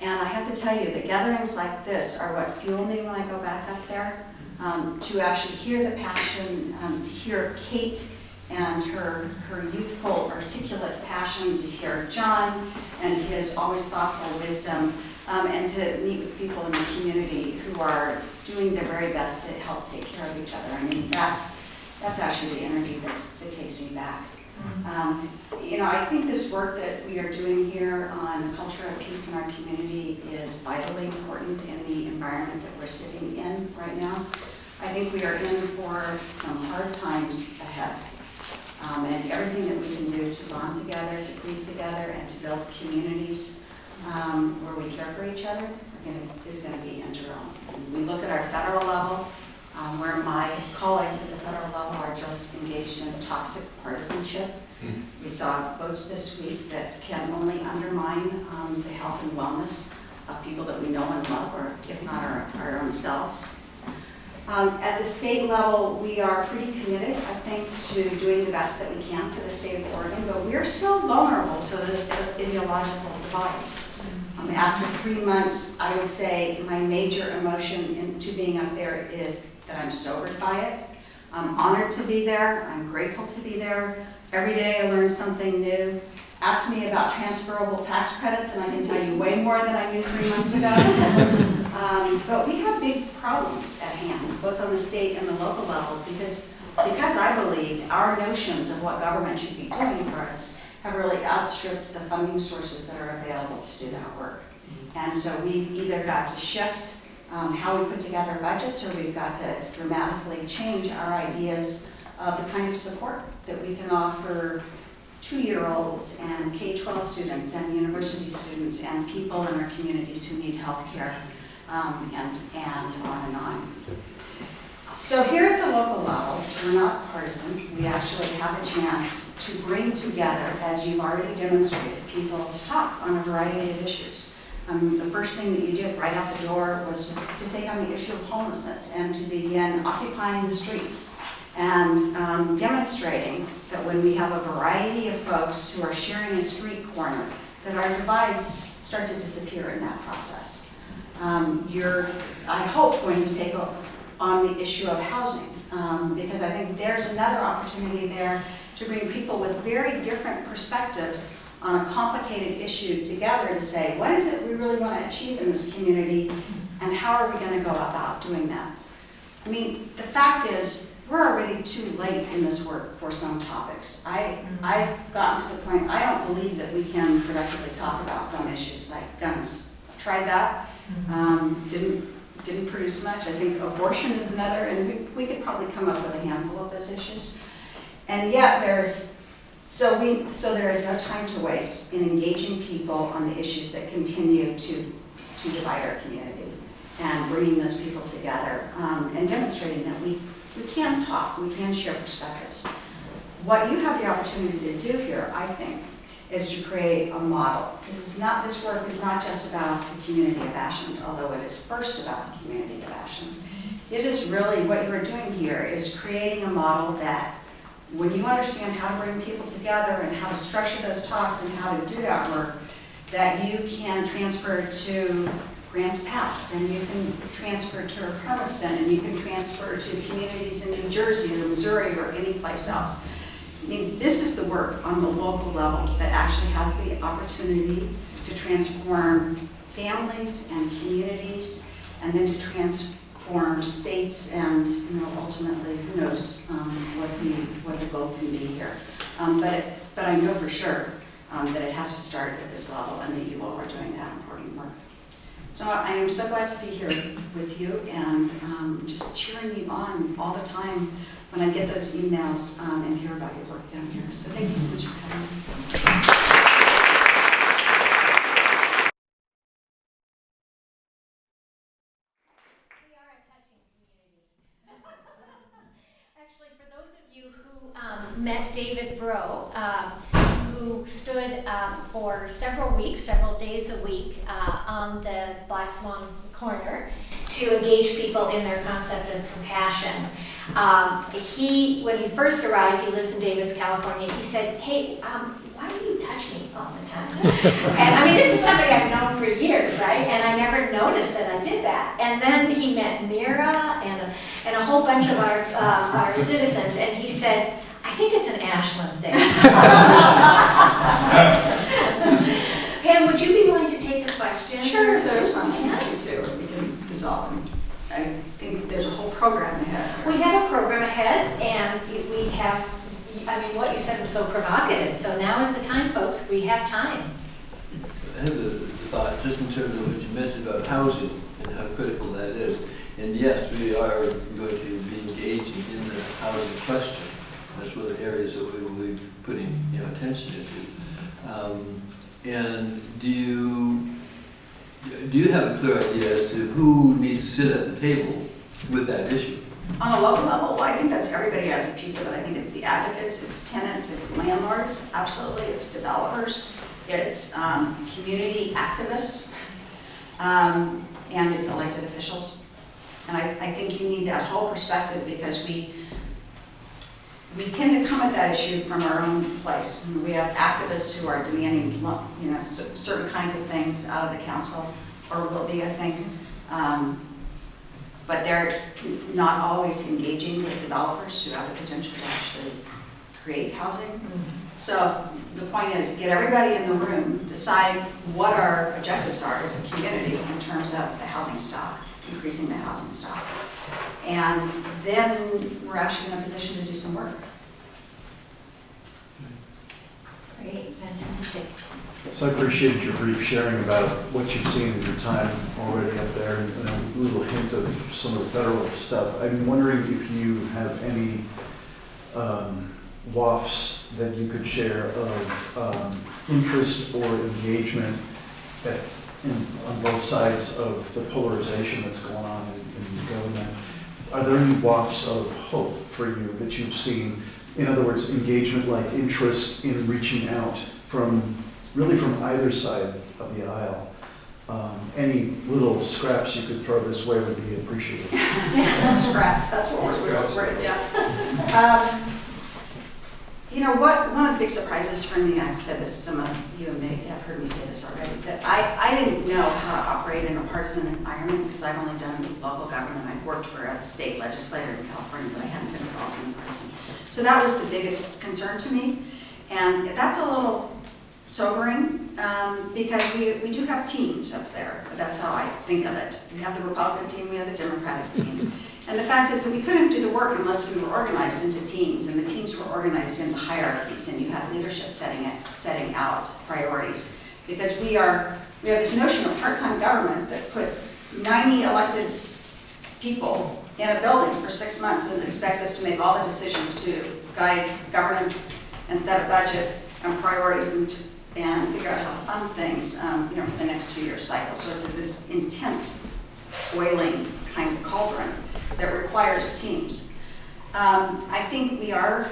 And I have to tell you, that gatherings like this are what fuel me when I go back up there, to actually hear the passion, to hear Kate and her youthful, articulate passion, to hear John and his always thoughtful wisdom, and to meet with people in the community who are doing their very best to help take care of each other. I mean, that's actually the energy that takes me back. You know, I think this work that we are doing here on the culture of peace in our community is vitally important in the environment that we're sitting in right now. I think we are in for some hard times ahead. And everything that we can do to bond together, to grieve together, and to build communities where we care for each other is going to be integral. And we look at our federal level, where my colleagues at the federal level are just engaged in toxic partisanship. We saw votes this week that can only undermine the health and wellness of people that we know and love, or if not our own selves. At the state level, we are pretty committed, I think, to doing the best that we can for the state of Oregon, but we're still vulnerable to those ideological divides. After 3 months, I would say my major emotion into being up there is that I'm sobered by it. I'm honored to be there. I'm grateful to be there. Every day I learn something new. Ask me about transferable tax credits and I can tell you way more than I knew 3 months ago. But we have big problems at hand, both on the state and the local level, because I believe our notions of what government should be doing for us have really outstripped the funding sources that are available to do that work. And so we've either got to shift how we put together budgets, or we've got to dramatically change our ideas of the kind of support that we can offer 2-year-olds and K-12 students and university students and people in our communities who need health care, and on and on. So here at the local level, we're not partisan. We actually have a chance to bring together, as you've already demonstrated, people to talk on a variety of issues. The first thing that you did right out the door was to take on the issue of homelessness and to begin occupying the streets and demonstrating that when we have a variety of folks who are sharing a street corner, that our divides start to disappear in that process. You're, I hope, going to take on the issue of housing, because I think there's another opportunity there to bring people with very different perspectives on a complicated issue together to say, what is it we really want to achieve in this community, and how are we going to go about doing that? I mean, the fact is, we're already too late in this work for some topics. I've gotten to the point, I don't believe that we can productively talk about some issues like guns. I've tried that, didn't produce much. I think abortion is another, and we could probably come up with a handful of those issues. And yet there is no time to waste in engaging people on the issues that continue to divide our community, and bringing those people together, and demonstrating that we can talk, we can share perspectives. What you have the opportunity to do here, I think, is to create a model. This work is not just about the community of Ashland, although it is first about the community of Ashland. It is really, what you are doing here is creating a model that, when you understand how to bring people together and how to structure those talks and how to do that work, that you can transfer to Grants Pass, and you can transfer to Hermiston, and you can transfer to communities in New Jersey or Missouri or any place else. I mean, this is the work on the local level that actually has the opportunity to transform families and communities, and then to transform states, and ultimately, who knows what the goal can be here. But I know for sure that it has to start at this level, and that you all are doing that important work. So I am so glad to be here with you, and just cheering you on all the time when I get those emails and hear about your work down here. So thank you so much for coming.
We are a touching community. Actually, for those of you who met David Breaux, who stood for several weeks, several days a week on the Black Swan corner to engage people in their concept of compassion. When he first arrived, he lives in Davis, California, he said, hey, why do you touch me all the time? And I mean, this is somebody I've known for years, right? And I never noticed that I did that. And then he met Mira and a whole bunch of our citizens, and he said, I think it's an Ashland thing. Pam, would you be willing to take a question?
Sure, if there's one, I'm happy to, or we can dissolve them. I think there's a whole program ahead.
We have a program ahead, and we have, I mean, what you said was so provocative, so now is the time, folks, we have time.
I have a thought, just in terms of what you mentioned about housing and how critical that is. And yes, we are going to be engaging in the housing question. That's one of the areas that we will be putting attention into. And do you have a clear idea as to who needs to sit at the table with that issue?
On a local level, well, I think that's everybody has a piece of it. I think it's the advocates, it's tenants, it's landlords, absolutely, it's developers, it's community activists, and it's elected officials. And I think you need that whole perspective because we tend to come at that issue from our own place. And we have activists who are demanding, certain kinds of things out of the council, or will be, I think. But they're not always engaging with developers who have the potential to actually create housing. Mm-hmm. So the point is, get everybody in the room, decide what our objectives are as a community in terms of the housing stock, increasing the housing stock. And then we're actually in a position to do some work.
Great, fantastic.
So I appreciated your brief sharing about what you've seen in your time already up there and a little hint of some of the federal stuff. I'm wondering if you have any wafts that you could share of interest or engagement on both sides of the polarization that's going on in government. Are there any wafts of hope for you that you've seen? In other words, engagement like interest in reaching out from either side of the aisle. Any little scraps you could throw this way would be appreciated.
Scraps, that's what we're yeah. One of the big surprises for me, I've said this, some of you may have heard me say this already, that I didn't know how to operate in a partisan environment because I've only done local government. I've worked for a state legislator in California, but I hadn't been involved in the partisan. So that was the biggest concern to me. And that's a little sobering because we do have teams up there. That's how I think of it. We have the Republican team, we have the Democratic team. And the fact is that we couldn't do the work unless we were organized into teams, and the teams were organized into hierarchies, and you had leadership setting out priorities. Because we have this notion of part-time government that puts 90 elected people in a building for 6 months and expects us to make all the decisions to guide governance and set a budget and priorities and figure out how to fund things, for the next 2-year cycle. So it's this intense, boiling kind of cauldron that requires teams. I think we have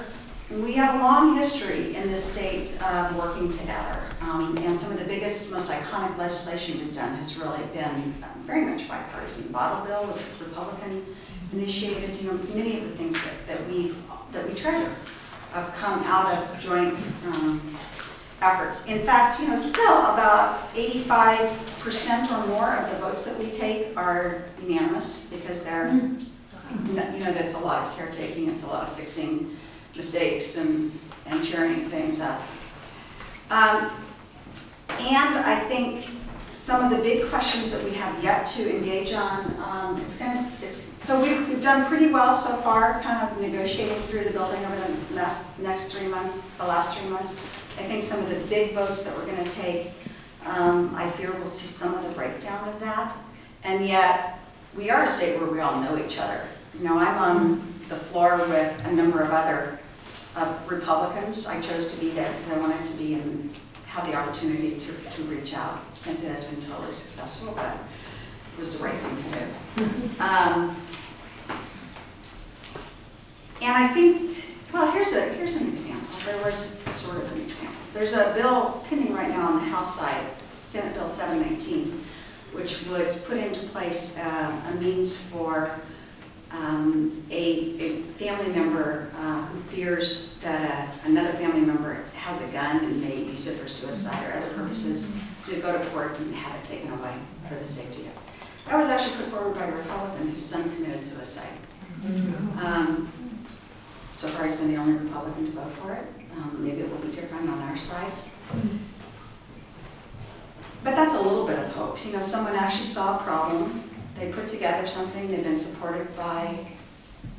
a long history in this state of working together. And some of the biggest, most iconic legislation we've done has really been very much bipartisan. Bottle bill was Republican initiated. Many of the things that we treasure have come out of joint efforts. In fact, still about 85% or more of the votes that we take are unanimous because they're, that's a lot of caretaking, it's a lot of fixing mistakes and cheering things up. And I think some of the big questions that we have yet to engage on, so we've done pretty well so far, kind of negotiating through the building over the last 3 months. I think some of the big votes that we're going to take, I fear we'll see some of the breakdown of that. And yet, we are a state where we all know each other. I'm on the floor with a number of other Republicans. I chose to be there because I wanted to be and have the opportunity to reach out. I can't say that's been totally successful, but it was the right thing to do. And I think, well, here's an example. There was sort of an example. There's a bill pending right now on the House side, Senate Bill 719, which would put into place a means for a family member who fears that another family member has a gun and may use it for suicide or other purposes, to go to court and have it taken away for the safety of it. That was actually put forward by a Republican whose son committed suicide. So far, he's been the only Republican to vote for it. Maybe it will be different on our side. But that's a little bit of hope. You know, someone actually saw a problem. They put together something. They've been supported by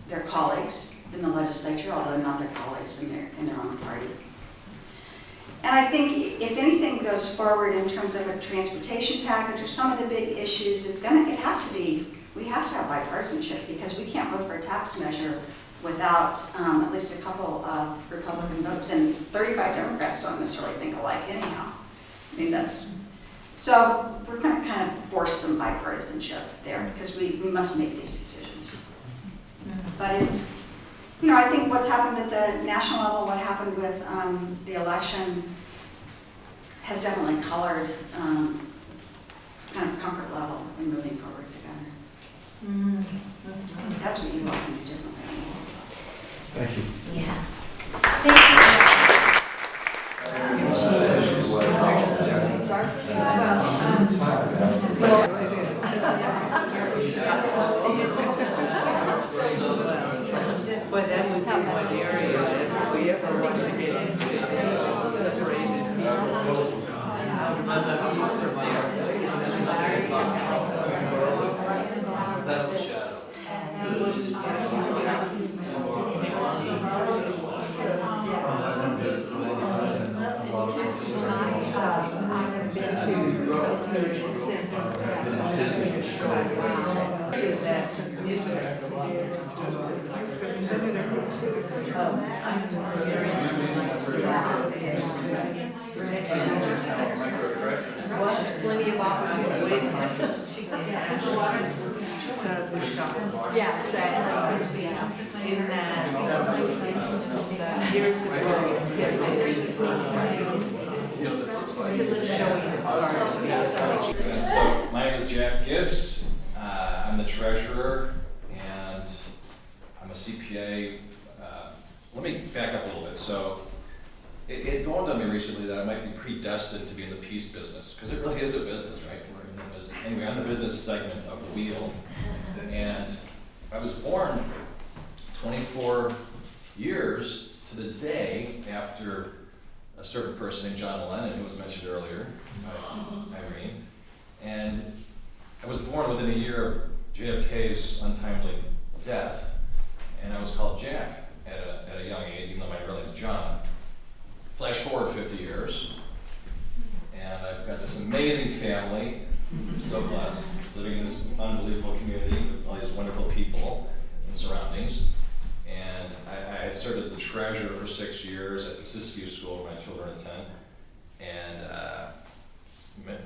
their colleagues in the legislature, although not their colleagues in their own party. And I think if anything goes forward in terms of a transportation package or some of the big issues, we have to have bipartisanship, because we can't vote for a tax measure without at least a couple of Republican votes, and 35 Democrats don't necessarily think alike anyhow. I mean, so we're going to kind of force some bipartisanship there, because we must make these decisions. But it's, you know, I think what's happened at the national level, what happened with the election, has definitely colored kind of comfort level in moving forward together. That's what you all can do differently.
Thank you.
Yes. Thank you.
But that would be one area that we ever want to get into, separated.
That's the shadow.
I've been to those meetings since plenty of opportunity. Yeah, sadly.
In that, here's the story.
To listen to
So, my name is Jack Gibbs. I'm the treasurer, and I'm a CPA. Let me back up a little bit. So, it dawned on me recently that I might be predestined to be in the peace business, because it really is a business, right? We're in the business. Anyway, I'm the business segment of the wheel, and I was born 24 years to the day after a certain person named John Lennon, who was mentioned earlier by Irene, and I was born within a year of JFK's untimely death, and I was called Jack at a young age, even though my real name is John. Flash forward 50 years, and I've got this amazing family. I'm so blessed, living in this unbelievable community with all these wonderful people and surroundings. And I had served as the treasurer for 6 years at the Siskiyou School where my children attend. And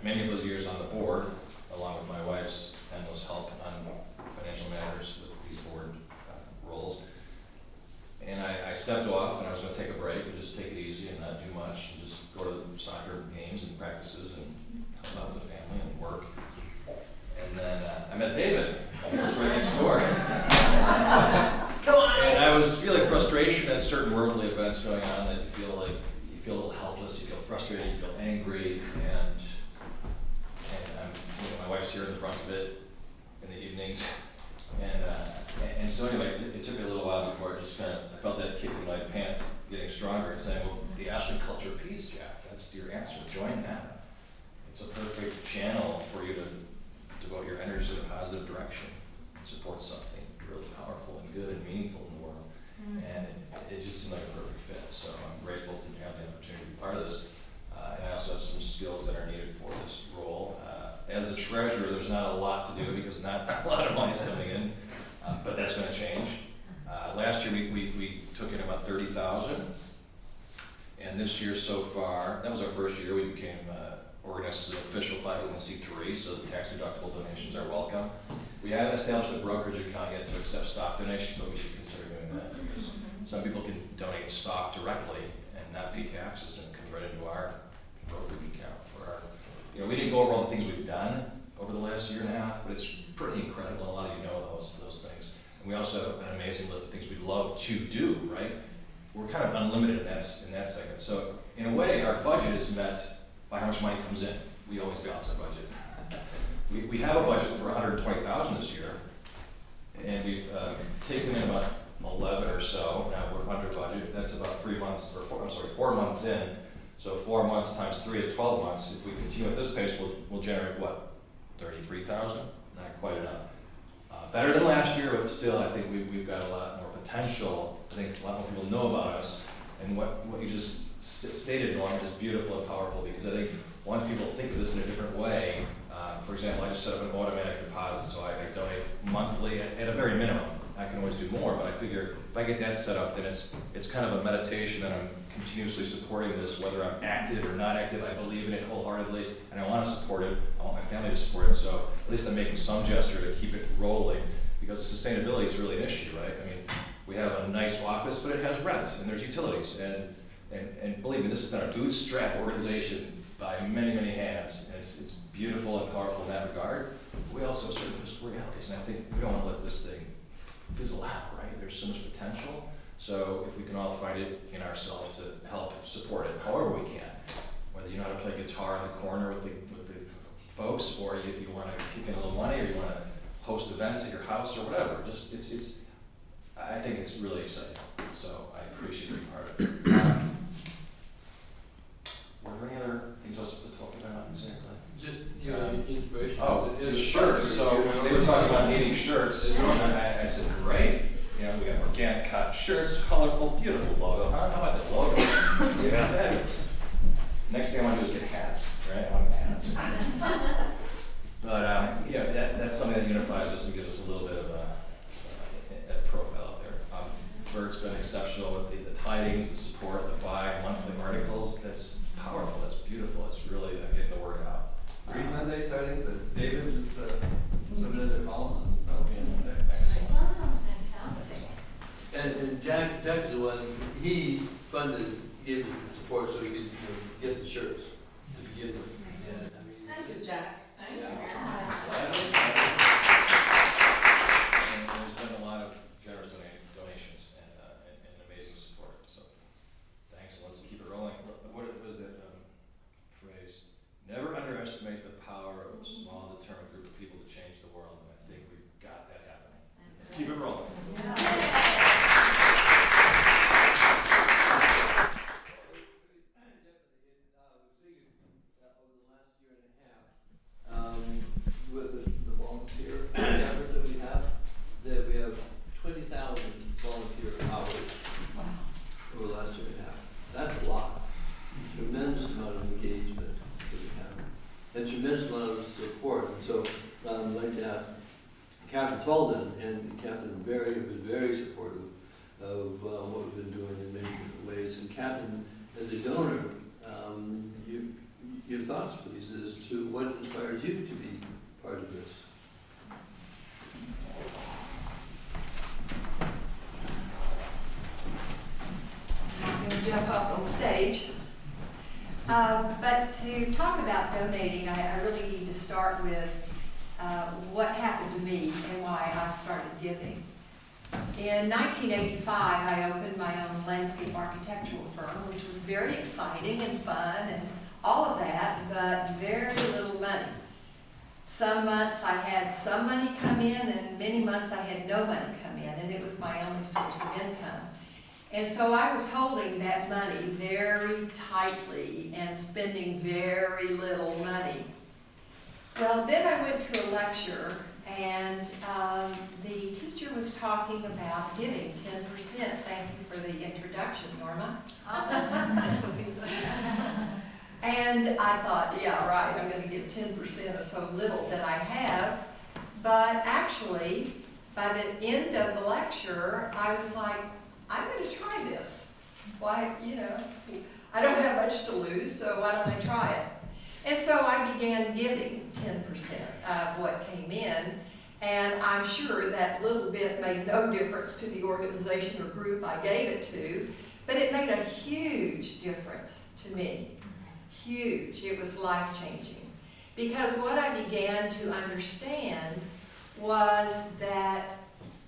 many of those years on the board, along with my wife's endless help on financial matters with these board roles. And I stepped off, and I was going to take a break and just take it easy and not do much, and just go to soccer games and practices and help out with the family and work. And then I met David, who was right next door. And I was feeling frustration at certain worldly events going on, and you feel a little helpless, you feel frustrated, you feel angry, and my wife's here in the brunt of it in the evenings. And so anyway, it took me a little while before I felt that kick in my pants getting stronger and saying, well, the Ashland Culture Peace, Jack, that's your answer. Join that. It's a perfect channel for you to devote your energy in a positive direction and support something really powerful and good and meaningful in the world. And it just seemed like a perfect fit. So I'm grateful to have the opportunity to be part of this. And I also have some skills that are needed for this role. As the treasurer, there's not a lot to do because not a lot of money's coming in, but that's going to change. Last year we took in about $30,000, and this year so far, that was our first year, we became organized as an official 501c3, so the tax deductible donations are welcome. We haven't established a brokerage account yet to accept stock donations, but we should consider doing that because some people can donate stock directly and not pay taxes, and it comes right into our brokerage account for our. We didn't go over all the things we've done over the last year and a half, but it's pretty incredible. A lot of you know those things. And we also have an amazing list of things we'd love to do, right? we're kind of unlimited in that segment. So in a way, our budget is met by how much money comes in. We always balance our budget. We have a budget for $120,000 this year, and we've taken in about 11 or so. Now we're under budget. That's about 4 months in. So 4 months times 3 is 12 months. If we continue at this pace, we'll generate what? 33,000? Not quite enough. Better than last year, but still, I think we've got a lot more potential. I think a lot more people know about us, and what you just stated, Norm, is beautiful and powerful, because I think once people think of this in a different way, for example, I just set up an automatic deposit, so I donate monthly at a very minimum. I can always do more, but I figure if I get that set up, then it's kind of a meditation that I'm continuously supporting this, whether I'm active or not active. I believe in it wholeheartedly, and I want to support it. I want my family to support it, so at least I'm making some gesture to keep it rolling, because sustainability is really an issue, right? I mean, we have a nice office, but it has rent, and there's utilities, and believe me, this has been a bootstrap organization by many, many hands, and it's beautiful and powerful in that regard. We also have certain physical realities, and I think we don't want to let this thing fizzle out, right? There's so much potential. So if we can all find it in ourselves to help support it, however we can, whether you know how to play guitar in the corner with the folks, or you want to kick in a little money, or you want to host events at your house, or whatever. Just I think it's really exciting. So I appreciate being part of it. Were there any other things else to talk about exactly?
Just your inspiration.
Oh, the shirts. So they were talking about needing shirts, and I said, great. You know, we got organic cotton shirts, colorful, beautiful logo. Huh? How about the logo? Yeah. Next thing I want to do is get hats, right? I want hats. But yeah, that's something that unifies us and gives us a little bit of a profile out there. Bert's been exceptional with the tidings, the support, the bi-monthly articles. That's powerful. That's beautiful. It's really getting the word out.
Read Monday's tidings that David has submitted a column, and that'll be in Monday.
Excellent.
Wow, fantastic.
And Jack is the one, he gave us the support so he could get the shirts to begin with. And I mean,
Thank you, Jack.
Thank
Yeah.
And there's been a lot of generous donations and amazing support. So thanks, and let's keep it rolling. What was that phrase? Never underestimate the power of a small, determined group of people to change the world. And I think we've got that happening. Let's keep it rolling.
Over the last year and a half, with the volunteer numbers that we have 20,000 volunteer hours over the last year and a half. That's a lot. Tremendous amount of engagement that we have, and tremendous amount of support. And so I'd like to ask Catherine Tolden, and Catherine has been very supportive of what we've been doing in many different ways. And Catherine, as a donor, your thoughts, please, as to what inspires you to be part of this.
I'm going to jump up on stage. But to talk about donating, I really need to start with what happened to me and why I started giving. In 1985, I opened my own landscape architectural firm, which was very exciting and fun and all of that, but very little money. Some months I had some money come in, and many months I had no money come in, and it was my only source of income. And so I was holding that money very tightly and spending very little money. Well, then I went to a lecture, and the teacher was talking about giving 10%. Thank you for the introduction, Norma. And I thought, yeah, right, I'm going to give 10% of so little that I have. But actually, by the end of the lecture, I was like, I'm going to try this. Why, I don't have much to lose, so why don't I try it? And so I began giving 10% of what came in, and I'm sure that little bit made no difference to the organization or group I gave it to, but it made a huge difference to me. Huge. It was life-changing. Because what I began to understand was that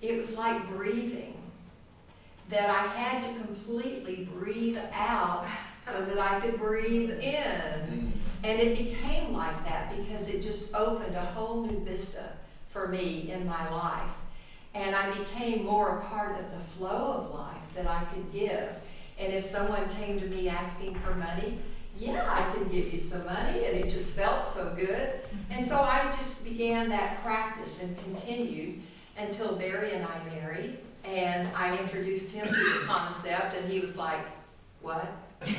it was like breathing. that I had to completely breathe out so that I could breathe in. And it became like that because it just opened a whole new vista for me in my life. And I became more a part of the flow of life that I could give. And if someone came to me asking for money, yeah, I can give you some money, and it just felt so good. And so I just began that practice and continued until Barry and I married, and I introduced him to the concept, and he was like, what? But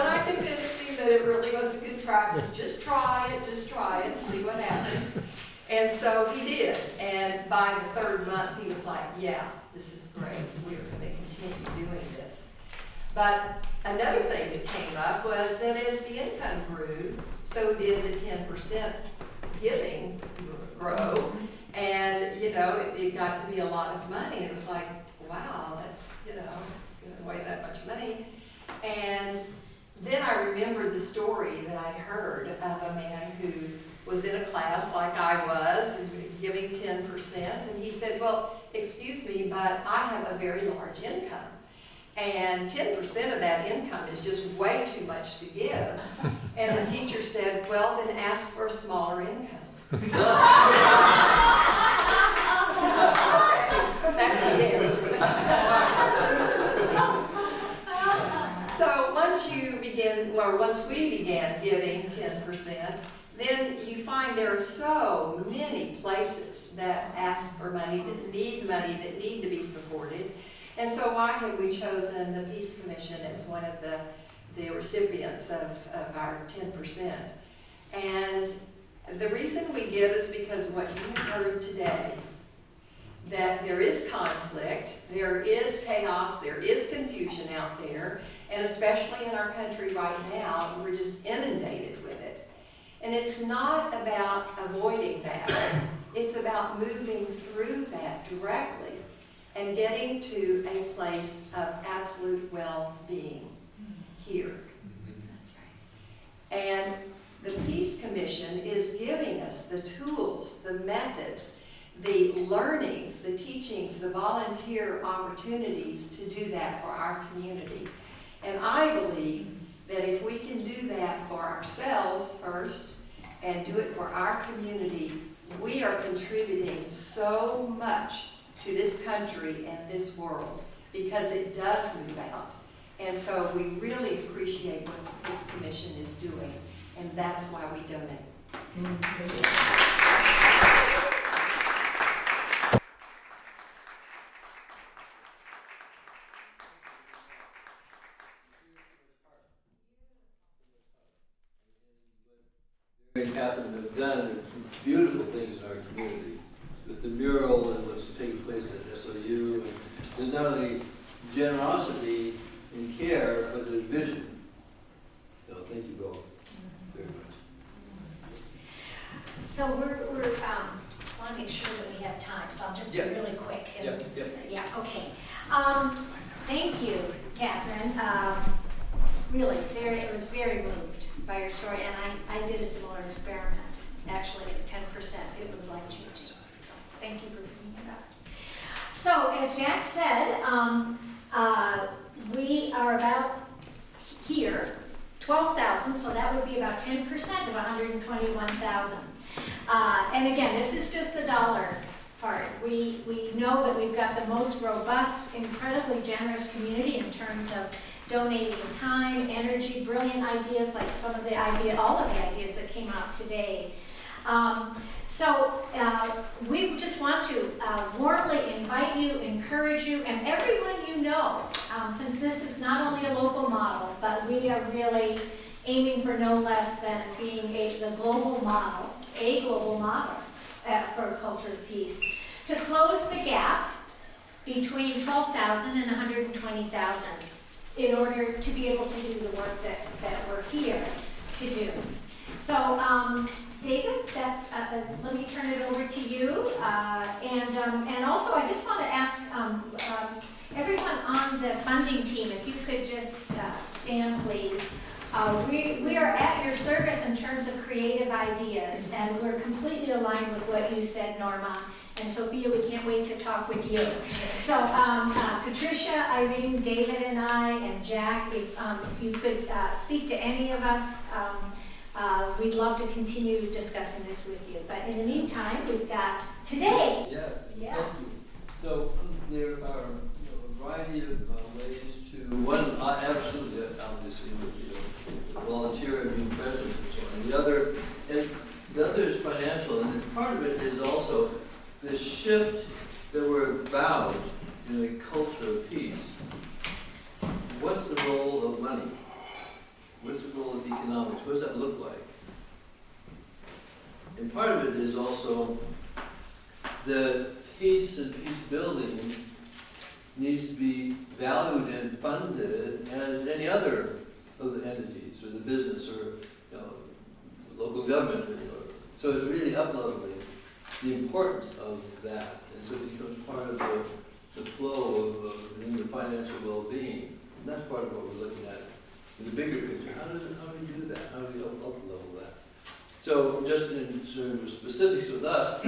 I convinced him that it really was a good practice. Just try it, see what happens. And so he did, and by the third month, he was like, yeah, this is great, we're going to continue doing this. But another thing that came up was that as the income grew, so did the 10% giving grow, and, you know, it got to be a lot of money. It was like, wow, that's, you know, giving away that much money. And then I remembered the story that I'd heard of a man who was in a class like I was, and giving 10%, and he said, well, excuse me, but I have a very large income, and 10% of that income is just way too much to give. And the teacher said, well, then ask for a smaller income. That's the answer. So once we began giving 10%, then you find there are so many places that ask for money, that need to be supported. And so why have we chosen the Peace Commission as one of the recipients of our 10%? And the reason we give is because of what you have heard today, that there is conflict, there is chaos, there is confusion out there, and especially in our country right now, we're just inundated with it. And it's not about avoiding that. It's about moving through that directly and getting to a place of absolute well-being here.
That's right.
And the Peace Commission is giving us the tools, the methods, the learnings, the teachings, the volunteer opportunities to do that for our community. And I believe that if we can do that for ourselves first and do it for our community, we are contributing so much to this country and this world, because it does move out. And so we really appreciate what this commission is doing, and that's why we donate.
Mary and Catherine have done beautiful things in our community with the mural and what's taking place at SOU. And there's not only generosity and care, but there's vision. So thank you both very much.
So we're want to make sure that we have time, so I'll just be really quick. Yeah, okay. Thank you, Catherine. Really, it was very moved by your story, and I did a similar experiment, actually, at 10%. It was life-changing, so thank you for bringing it up. So, as Jack said, we are about here, 12,000, so that would be about 10% of 121,000. And again, this is just the dollar part. We know that we've got the most robust, incredibly generous community in terms of donating time, energy, brilliant ideas like all of the ideas that came out today. So we just want to warmly invite you, encourage you, and everyone you know, since this is not only a local model, but we are really aiming for no less than being the global model, a global model for a culture of peace, to close the gap between 12,000 and 120,000 in order to be able to do the work that we're here to do. So, David, let me turn it over to you. And also, I just want to ask everyone on the funding team, if you could just stand, please, We are at your service in terms of creative ideas, and we're completely aligned with what you said, Norma. And Sophia, we can't wait to talk with you. So Patricia, Irene, David, and I, and Jack, if you could speak to any of us, we'd love to continue discussing this with you. But in the meantime, we've got today.
Yes,
Yeah.
thank you. So there are a variety of ways to, one, absolutely, obviously, with volunteer and being present and so on. The other is financial, and part of it is also the shift that we're about in a culture of peace. What's the role of money? What's the role of economics? What does that look like? And part of it is also the peace and peace building needs to be valued and funded as any other of the entities or the business or local government. So it's really up-leveling the importance of that, and so it becomes part of the flow of the financial well-being. And that's part of what we're looking at in the bigger picture. How do we do that? How do we up-level that? So just in sort of specifics with us,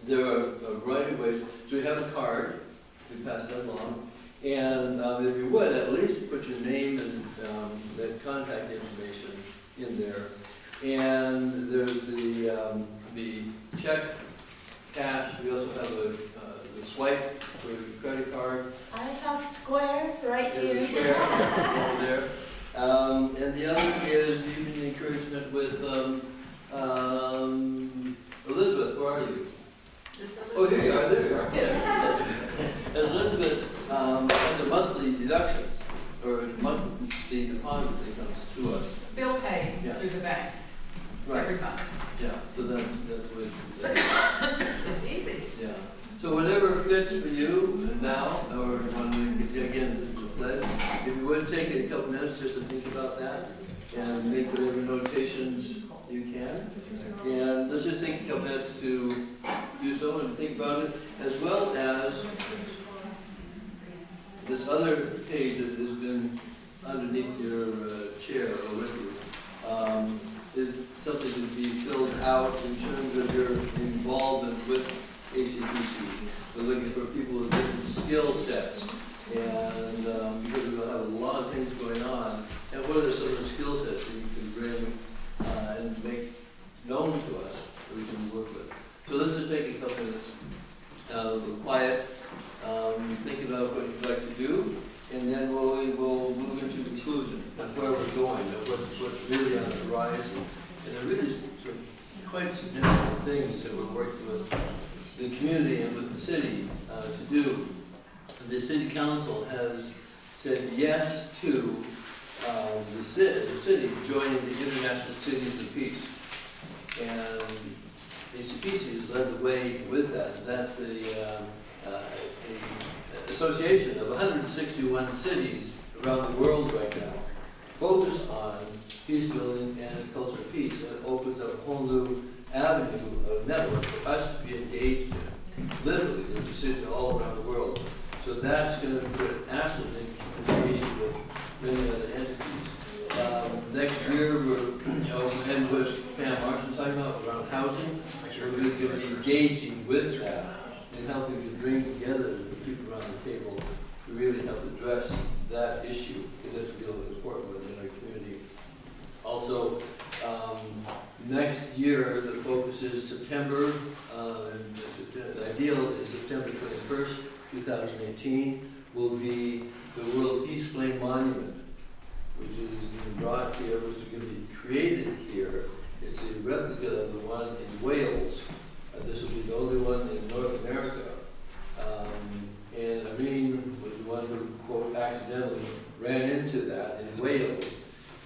there are a variety of ways. So we have a card, we pass that along, and if you would, at least put your name and that contact information in there. And there's the check, cash. We also have the swipe for your credit card.
I have Square right
There's a
here.
square over there. And the other is even encouragement with Elizabeth. Where are you? Oh, here you are. There you are. Yeah. Elizabeth has a monthly deduction or monthly deposit that comes to us.
Bill paid
Yeah.
through the bank every month.
Yeah, so that's what.
It's easy.
Yeah. So whatever fits for you now, or when we get again the pledge, if you would take a couple minutes just to think about that and make whatever notations you can. And let's just take a couple minutes to do so and think about it, as well as this other page that has been underneath your chair or with you. Is something to be filled out in terms of your involvement with ACPC. We're looking for people with different skill sets, and because we'll have a lot of things going on, and what are some of the skill sets that you can bring and make known to us that we can work with. So let's just take a couple minutes, a little quiet, think about what you'd like to do, and then we'll move into conclusion of where we're going, of what's really on the horizon. And there are really some quite significant things that we're working with the community and with the city to do. The city council has said yes to the city joining the International Cities of Peace. And ACPC has led the way with that. That's an association of 161 cities around the world right now, focused on peace building and culture of peace. And it opens up a whole new avenue of network for us to be engaged in. Literally, there's cities all around the world. So that's going to put Ashland in communication with many other entities. Next year, and what Pam Marsh was talking about around housing, we're going to be engaging with that and helping to bring together the people around the table to really help address that issue, because that's really important within our community. Also, next year, the focus is September, and the ideal is September 21st, 2018, will be the World Peace Flame Monument, which is being brought here, which is going to be created here. It's a replica of the one in Wales. This will be the only one in North America. And Irene was the one who, quote, accidentally ran into that in Wales.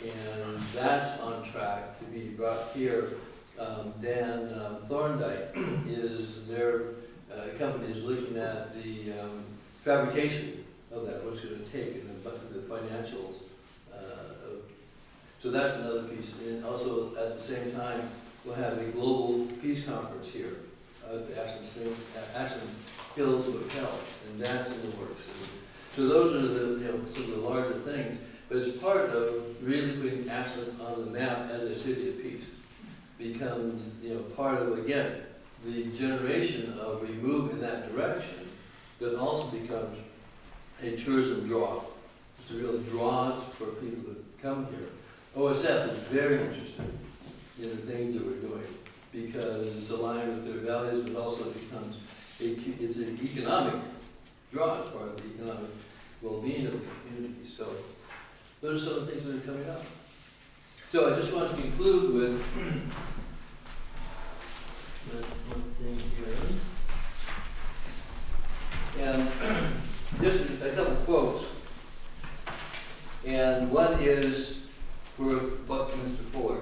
And that's on track to be brought here. Dan Thorndike is their company is looking at the fabrication of that, what's going to take, and the financials. So that's another piece. And also at the same time, we'll have a global peace conference here at the Ashland Hills Hotel, and that's in the works. And so those are the some of the larger things. but it's part of really putting Ashland on the map as a city of peace. Becomes, part of, again, the generation of we move in that direction, that also becomes a tourism draw. It's a real draw for people to come here. OSF is very interested in the things that we're doing because it's aligned with their values, but also becomes it's an economic draw as part of the economic well-being of the community. So those are some of the things that are coming up. So I just want to conclude with one thing here. And just a couple quotes. And one is for Buckminster Fuller.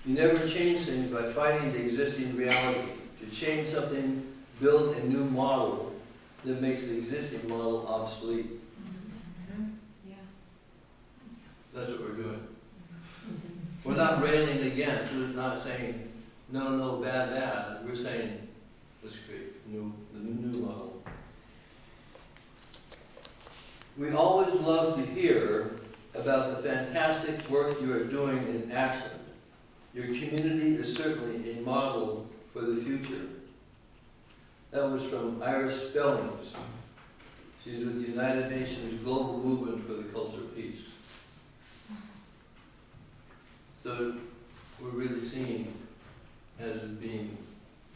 You never change things by fighting the existing reality. To change something, build a new model that makes the existing model obsolete.
Yeah.
That's what we're doing. We're not railing against, we're not saying, no, bad. We're saying, let's create the new model. We always love to hear about the fantastic work you are doing in Ashland. Your community is certainly a model for the future. That was from Iris Spellings. She's with the United Nations Global Movement for the Culture of Peace. So we're really seen as being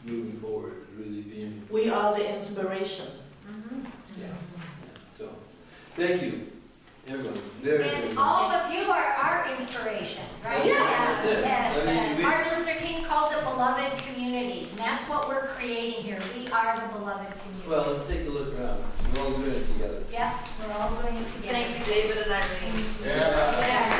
moving forward, really being.
We are the inspiration.
Yeah. So, thank you, everyone. Very, very
And
much.
all of you are our inspiration, right?
Yes.
And Martin Luther King calls it beloved community. And that's what we're creating here. We are the beloved community.
Well, take a look around. We're all doing it together.
Yep, we're all doing it together.
Thank you, David and Irene.
Yeah.
Yeah.